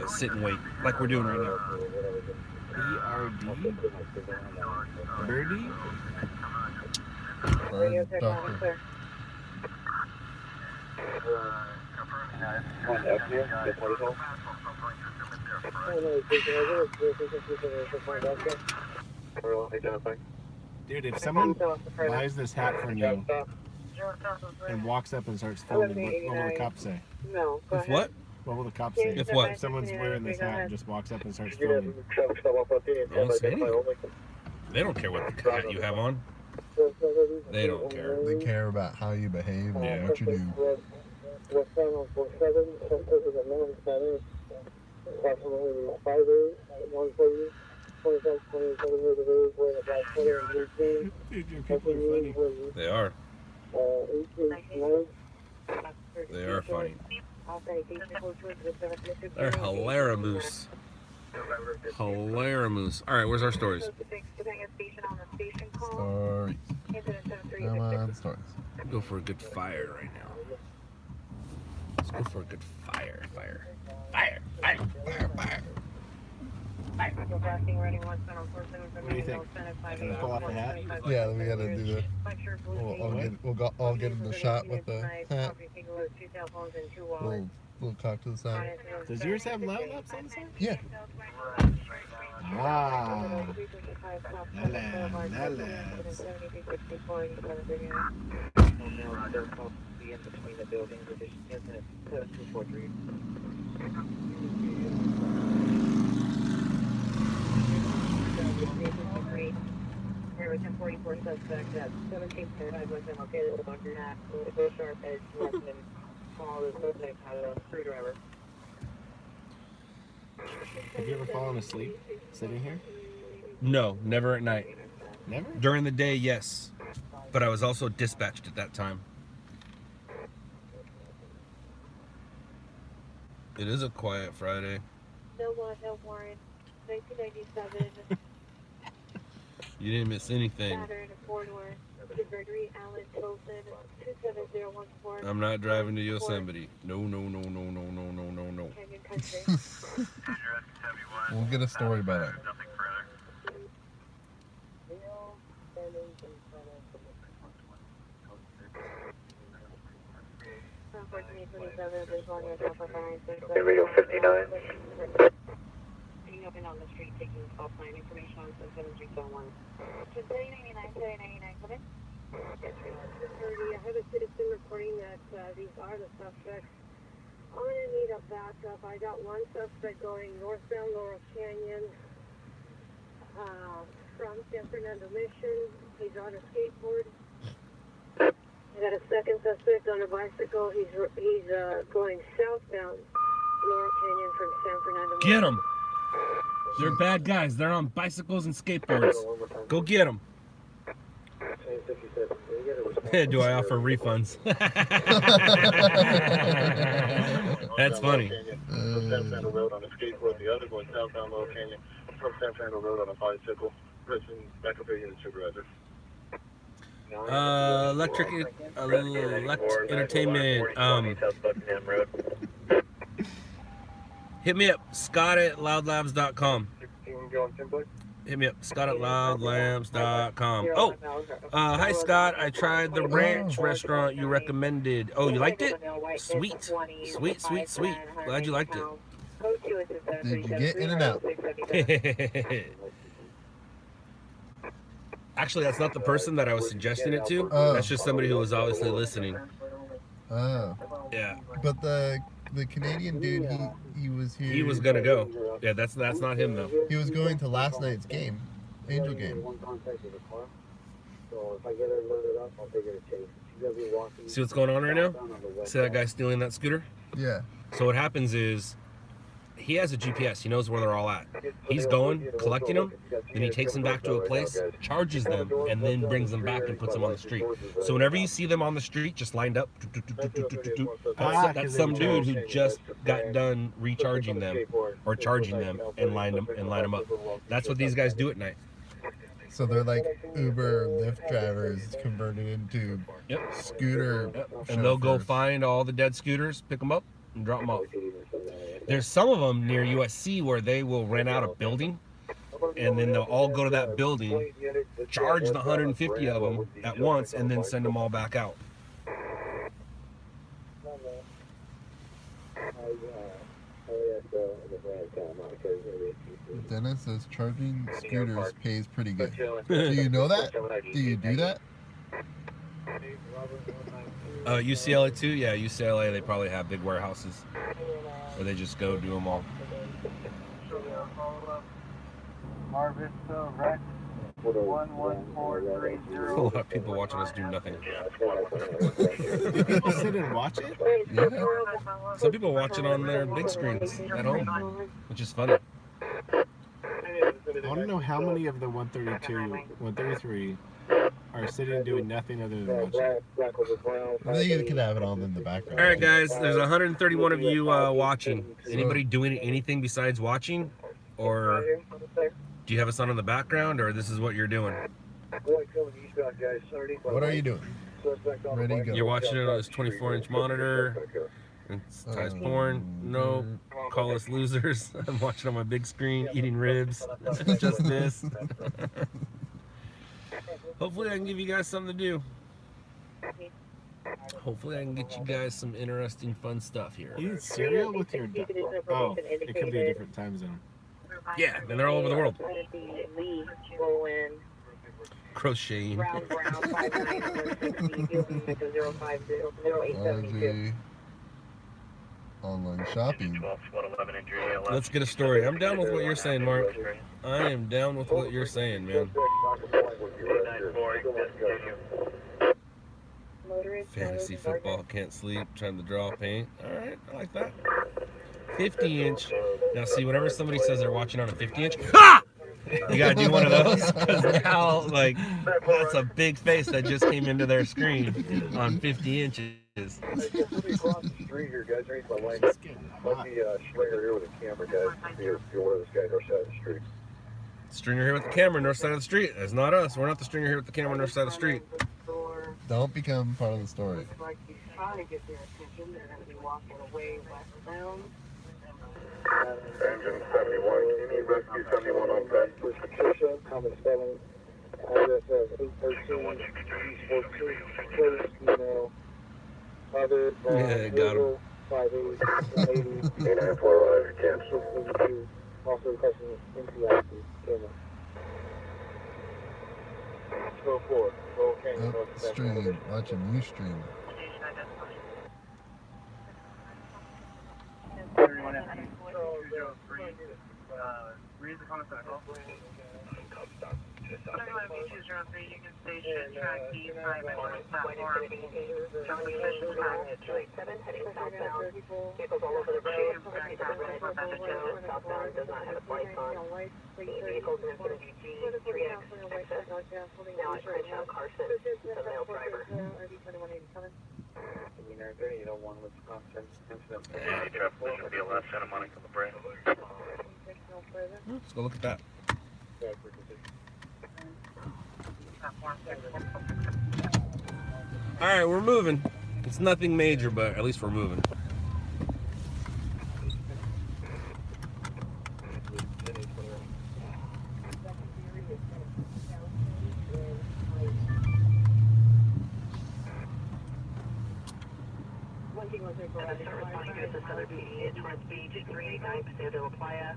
sit and wait, like we're doing right now. BRD? Birdie? Bird doctor. Dude, if someone buys this hat from you and walks up and starts filming, what will the cops say? No. If what? What will the cops say? If what? If someone's wearing this hat and just walks up and starts filming. Don't say anything. They don't care what hat you have on. They don't care. They care about how you behave and Yeah. what you do. Dude, your people are funny. They are. They are funny. They're hilarious. Hilarious. All right, where's our stories? Stories. Come on, stories. Go for a good fire right now. Let's go for a good fire. What do you think? Can we pull off the hat? Yeah, we gotta do the. I'll get in the shot with the hat. We'll talk to the side. Does yours have loud laps on the side? Yeah. Ah. LOUDLABS. In between the buildings, isn't it? 243. There was a 44 suspect at 17.5 was located with under that. Both sharp edge, left and small. The suspect had a screwdriver. Have you ever fallen asleep sitting here? No, never at night. Never? During the day, yes. But I was also dispatched at that time. It is a quiet Friday. No warrant. 1997. You didn't miss anything. Saturn, four-door. Gregory Allen Tolson, 27014. I'm not driving to Yosemite. No, no, no, no, no, no, no, no, no. Canyon Country. We'll get a story about it. Nothing further. Radio 59. Open on the street taking call plan information on 7301. 3099, come in. I have a citizen reporting that these are the suspects. I'm going to need a backup. I got one suspect going northbound Laurel Canyon from San Fernando Mission. He's on a skateboard. I got a second suspect on a bicycle. He's going southbound Laurel Canyon from San Fernando Mission. Get them! They're bad guys. They're on bicycles and skateboards. Go get them. Do I offer refunds? That's funny. From San Fernando Road on a skateboard, the other going southbound Little Canyon from San Fernando Road on a bicycle. Person back up here in the supervisor. Lex Entertainment. Hit me up, Scott at loudlabs.com. Hit me up, Scott at loudlabs.com. Oh, hi Scott. I tried the ranch restaurant you recommended. Oh, you liked it? Sweet, sweet, sweet, sweet. Glad you liked it. Did you get in and out? Actually, that's not the person that I was suggesting it to. Oh. That's just somebody who was obviously listening. Oh. Yeah. But the Canadian dude, he was here. He was gonna go. Yeah, that's not him though. He was going to last night's game, Angel game. See what's going on right now? See that guy stealing that scooter? Yeah. So what happens is, he has a GPS. He knows where they're all at. He's going, collecting them, then he takes them back to a place, charges them, and then brings them back and puts them on the street. So whenever you see them on the street, just lined up, that's some dude who just got done recharging them or charging them and line them up. That's what these guys do at night. So they're like Uber, Lyft drivers converted into scooter. And they'll go chauffeurs. find all the dead scooters, pick them up, and drop them off. There's some of them near USC where they will rent out a building, and then they'll all go to that building, charge the 150 of them at once, and then send them all back out. Dennis says charging scooters pays pretty good. Do you know that? Do you do that? UCLA too? Yeah, UCLA, they probably have big warehouses where they just go do them all. Harvest Rex 11430. A lot of people watching us do nothing. People sit and watch it? Yeah. Some people watch it on their big screens at home, which is funny. I want to know how many of the 132, 133 are sitting doing nothing other than watching. I think you could have it on in the background. All right, guys, there's 131 of you watching. Anybody doing anything besides watching? Or do you have us on in the background, or this is what you're doing? What are you doing? Ready to go. You're watching it on this 24-inch monitor, It's Ty's porn. No, call us losers. I'm watching on my big screen, eating ribs. Just this. Hopefully I can give you guys something to do. Hopefully I can get you guys some interesting, fun stuff here. You eat cereal with your dog? Oh, it could be a different time zone. Yeah, and they're all over the world. Lee, Rowan, Crocheting. Brown, 5950 Online shopping. Let's get a story. I'm down with what you're saying, Mark. I am down with what you're saying, man. Fantasy football, can't sleep, trying to draw paint. All right, I like that. 50-inch. Now, see, whenever somebody says they're watching on a 50-inch, ha! You gotta do one of those, because now, like, that's a big face that just came into their screen on 50 inches. Across the street here, guys. Underneath my line. Might be Stringer here with a camera, guys. You're one of those guys north side of the street. Stringer here with the camera, north side of the street. That's not us. We're not the stringer here with the camera, north side of the street. Don't become part of the story. Like he's trying to get their attention. They're going to be walking away westbound. Engine 71, you need rescue 71 on track. Patricia, common spelling, address of 813 East 14th, close email, other Yeah, got him. 5880, 8945, cancel. Also requesting NCIC camera. 204, okay. Oh, stream. Watch a new stream. Read the comment back. Union Station, track D5 and platform. Vehicles all over the road. Southbound does not have its lights on. Vehicles in Infinity G, 3X, access. Now at Crenshaw Carson, the male driver. You don't want Wisconsin incident. Traffic should be a left Santa Monica La Brea. Let's go look at that. All right, we're moving. It's nothing major, but at least we're moving. Towards Beach 389 Paseo de la Playa.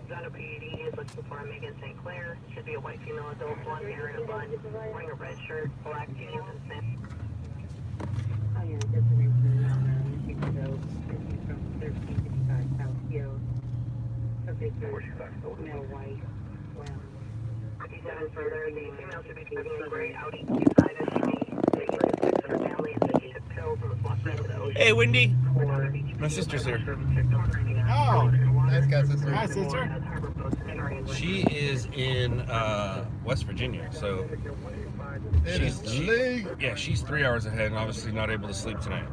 Got a PED is looking for a Megan St. Clair. Should be a white female adult, blonde hair and a bun, wearing a red shirt, black jeans, and sand. Oh yeah, just a reason. From 1355 South Hill. Subject is male white. Well. 57 further, the female should be driving a gray Audi Q5 SUV. Taking her to her family and taking took pills and was walking into the ocean. Hey, Wendy. My sister's here. Oh, Nice guy, sister. hi, sister. She is in West Virginia, so she's 3 hours ahead and obviously not able to sleep tonight.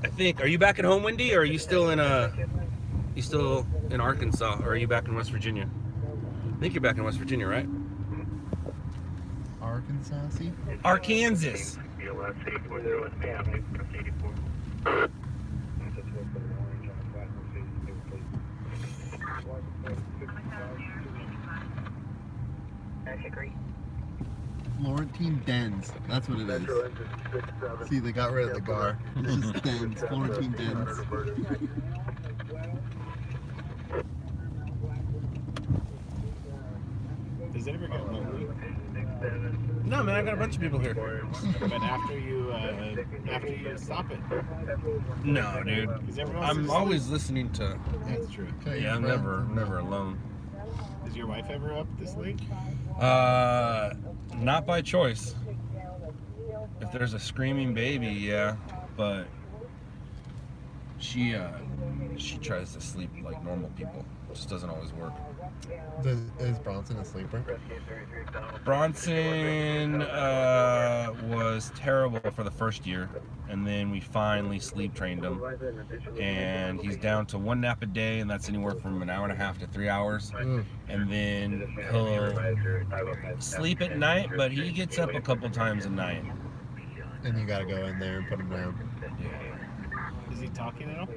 I think. Are you back at home, Wendy, or are you still in Arkansas, or are you back in West Virginia? I think you're back in West Virginia, right? Arkansas? Arkansas. Florentine Dens. That's what it is. See, they got rid of the gar. It's just Dens. Florentine Dens. Does it ever get lonely? No, man, I got a bunch of people here. But after you stop it, No, dude. because everyone's I'm always listening to. That's true. Okay, Yeah, I'm never alone. Is your wife ever up this late? Not by choice. If there's a screaming baby, yeah, but she tries to sleep like normal people. It just doesn't always work. Is Bronson a sleeper? Bronson was terrible for the first year, and then we finally sleep trained him, and he's down to 1 nap a day, and that's anywhere from an hour and a half to 3 hours. And then he'll sleep at night, but he gets up a couple times a night. And you gotta go in there and put them down. Is he talking at all?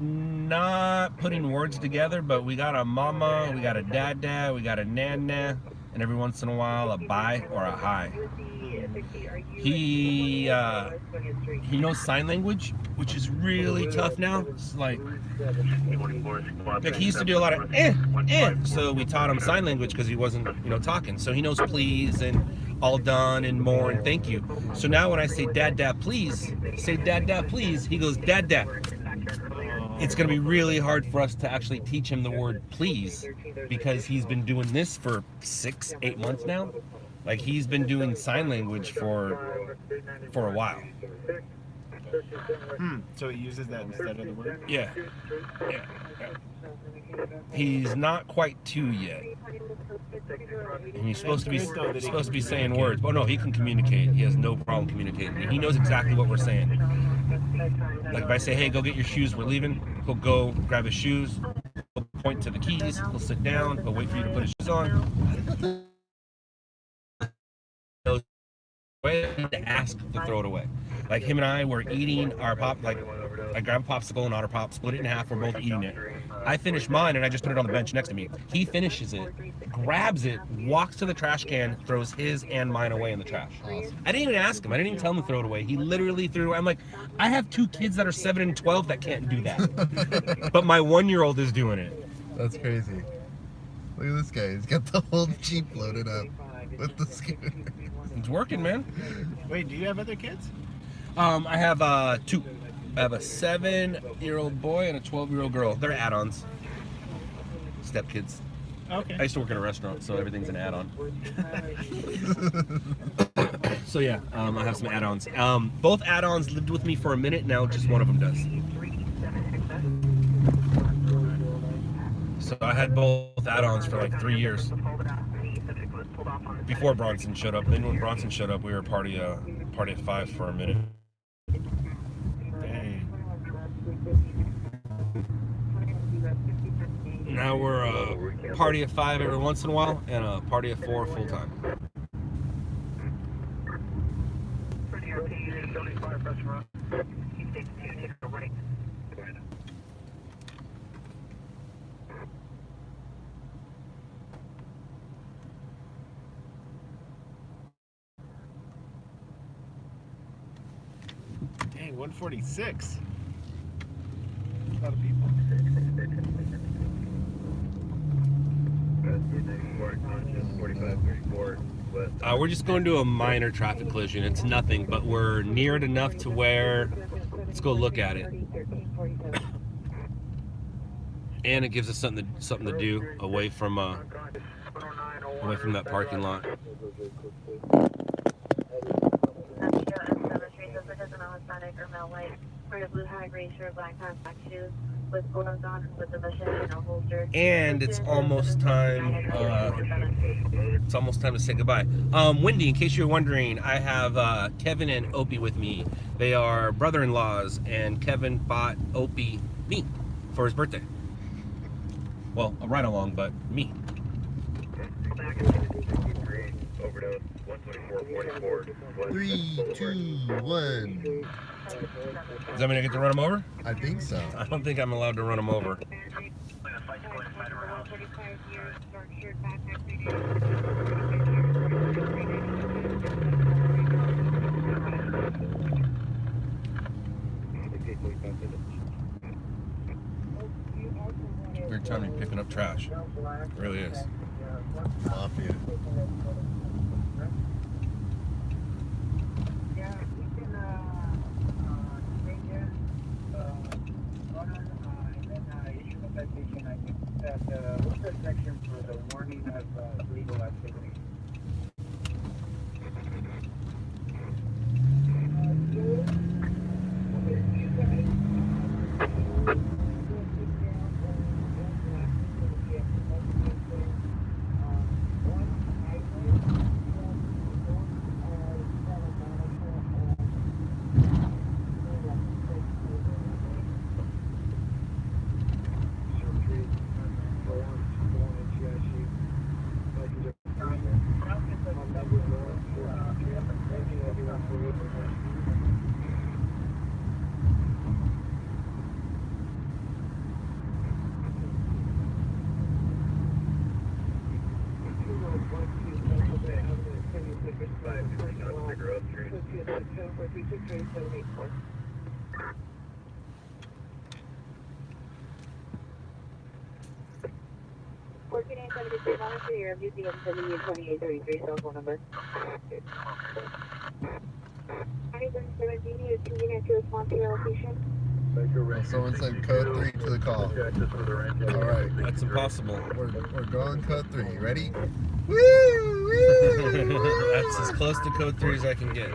Not putting words together, but we got a mama, we got a dada, we got a nana, and every once in a while a bye or a hi. He knows sign language, which is really tough now. It's like he used to do a lot of so we taught him sign language because he wasn't, talking. So he knows please and all done and more and thank you. So now when I say dad, please, say dad, please, he goes dad. It's going to be really hard for us to actually teach him the word please because he's been doing this for 6-8 months now. Like he's been doing sign language for a while. So he uses that instead of the word? Yeah. He's not quite 2 yet. And he's supposed to be saying words. Oh no, he can communicate. He has no problem communicating. He knows exactly what we're saying. Like if I say, hey, go get your shoes, we're leaving, he'll go grab his shoes, he'll point to the keys, he'll sit down, he'll wait for you to put his shoes on. To ask to throw it away. Like him and I were eating our pop, like I grabbed a popsicle and Otter Pop, split it in half, we're both eating it. I finished mine and I just put it on the bench next to me. He finishes it, grabs it, walks to the trash can, throws his and mine away in the trash. Awesome. I didn't even ask him. I didn't even tell him to throw it away. He literally threw it away. I'm like, I have 2 kids that are 7 and 12 that can't do that. But my 1-year-old is doing it. That's crazy. Look at this guy. He's got the whole Jeep loaded up with the scooter. It's working, man. Wait, do you have other kids? I have 2. I have a 7-year-old boy and a 12-year-old girl. They're add-ons. Stepkids. Okay. I used to work at a restaurant, so everything's an add-on. So yeah, I have some add-ons. Both add-ons lived with me for a minute. Now just one of them does. So I had both add-ons for like 3 years before Bronson showed up. Then when Bronson showed up, we were a party of 5 for a minute. Dang. Now we're a party of 5 every once in a while and a party of 4 full time. Dang, 146. A lot of people. We're just going to a minor traffic collision. It's nothing, but we're near it enough to where let's go look at it. And it gives us something to do away from that parking lot. And it's almost time. It's almost time to say goodbye. Wendy, in case you're wondering, I have Kevin and Opie with me. They are brother-in-laws, and Kevin bought Opie me for his birthday. Well, a ride-along, but me. Overdose 124.44. 3, 2, 1. Does that mean I get to run him over? I think so. I don't think I'm allowed to run him over. Weird time to be picking up trash. It really is. Mafia. What's the section for the warning of legal activity? You're using a 7833 cell phone number. 2717 is convenient to respond to your location. Well, someone said code 3 to the call. All right, That's impossible. we're going code 3. Ready? Woo! Woo! That's as close to code 3 as I can get.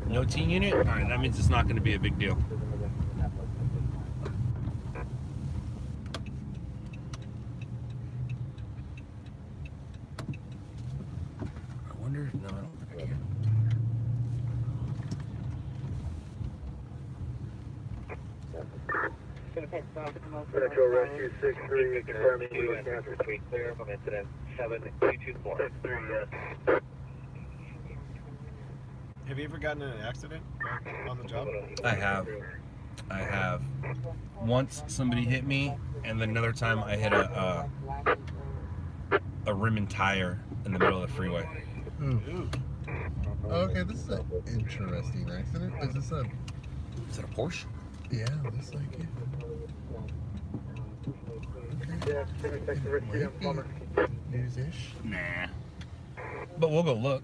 No T unit? Alright, that means it's not going to be a big deal. I wonder if... No, I don't think I can. Metro Rescue 63, confirming we Two and retreat clear from incident 7224. 63, yes. Have you ever gotten in an accident on the job? I have. Once somebody hit me, and then another time I hit a rim and tire in the middle of the freeway. Ooh. Okay, this is an interesting accident. Is this a... Is it a Porsche? Yeah, looks like it. Yeah, News-ish. Nah. But we'll go look.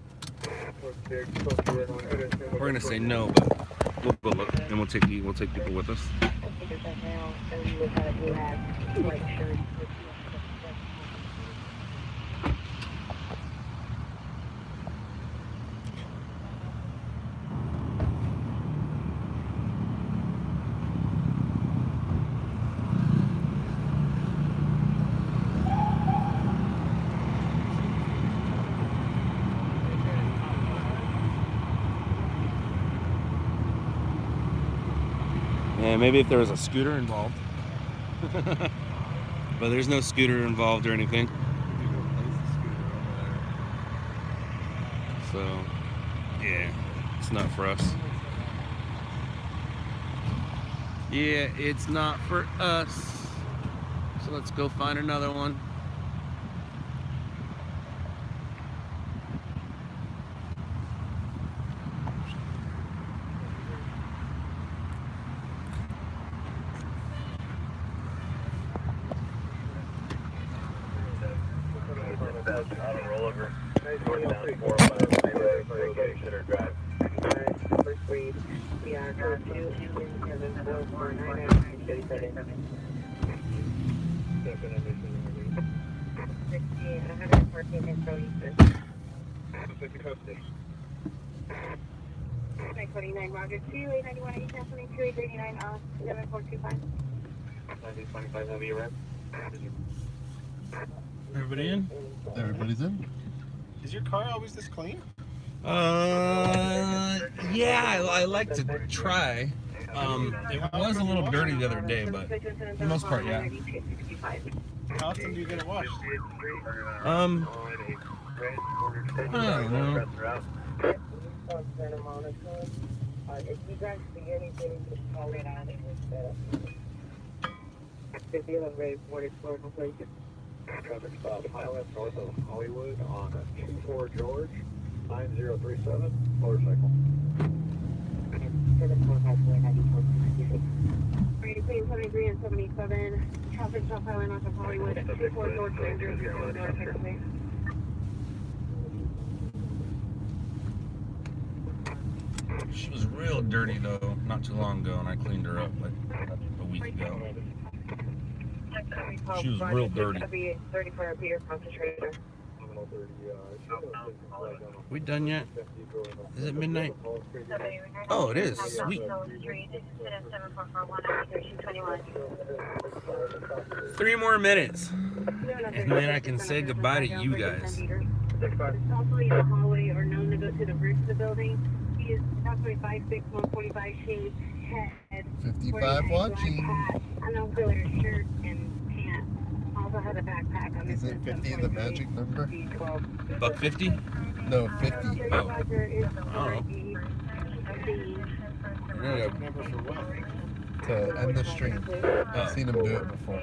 We're gonna say no, but we'll go look, and we'll take people with us. Yeah, maybe if there was a scooter involved. But there's no scooter involved or anything. So, yeah, it's not for us. Yeah, it's not for us. So let's go find another one. Auto rollover. Northbound 405 Center Drive. We are going to 29 Roger 2, 891, 872, 839, 7425. 1925 heavy red. Everybody in? Everybody's in? Is your car always this clean? Yeah, I like to try. It was a little dirty the other day, but for the most part, yeah. How often do you get it washed? I don't know. If you guys see anything, just call it out and we'll set up. If you have a board explosion, please. Traffic stop Highland north of Hollywood on 24 George 9037 motorcycle. Between 73 and 77, traffic stop Highland north of Hollywood, 24 George 9037. She was real dirty though, not too long ago, and I cleaned her up like a week ago. She was real dirty. We done yet? Is it midnight? Oh, it is. Sweet. 3 more minutes, and then I can say goodbye to you guys. Possibly in the hallway or known to go to the roof of the building. He is approximately 5'6", 145 shaved head. 55 watching. An auxiliary shirt and pants. Also has have a backpack. I'm Isn't 50 the magic number? $1.50? No, 50. Oh. Roger is Oh. Magic number for what? To end the stream. I've seen him do it before.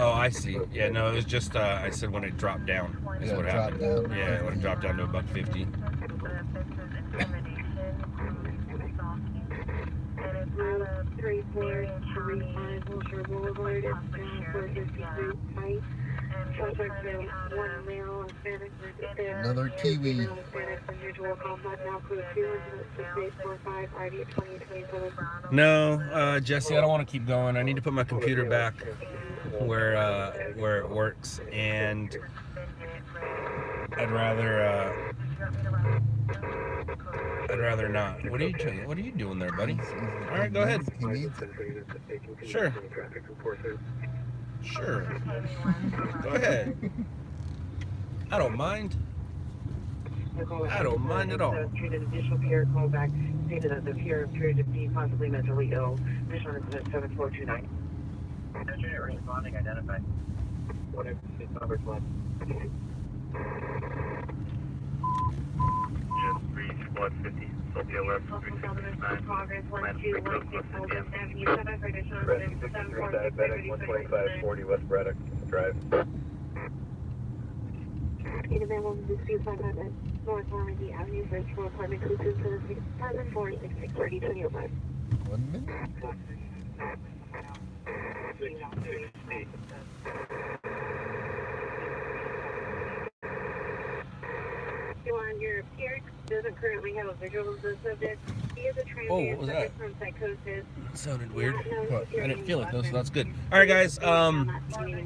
Oh, I see. Yeah, no, it was just, I said when it dropped down is Yeah, what drop happened. down. Yeah, when it dropped down to $1.50. Route 3435 Wilshire Boulevard. It's down 453 height. Suspect is 1 male Hispanic. Another Kiwi. Hispanic unusual contact now code 26845 ID 2027. No, Jesse, I don't want to keep going. I need to put my computer back where it works, and I'd rather not. What are you doing there, buddy? All right, go ahead. He needs it. Sure. Go ahead. I don't mind. I don't mind at all. Treated additional care call back stated that the peer appeared to be possibly mentally ill. Mission represent 7429. Unit responding, identify. Whatever, it's number 1. Just reach 150, Sophia West, Progress 1216 Oldham Avenue 7 for additional Rescue 53 diabetic, 12540 West Braddock Drive. In available dispute 500 North Normandy Avenue, first floor apartment 2276 466 3025. 1 minute. On your peer doesn't currently have a visual of the subject. He is a transient what was that? from psychosis. That sounded weird. What? I didn't feel it though, so that's good. All right, guys.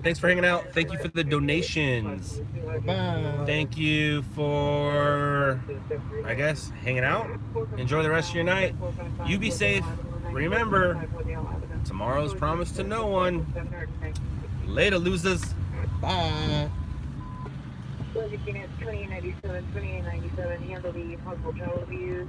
Thanks for hanging out. Thank you for the donations. Bye. Thank you for, I guess, hanging out. Enjoy the rest of your night. You be safe. Remember, tomorrow's promised to no one. Later, losers. Bye. Subject units 2897, 2897, handle the possible travel views.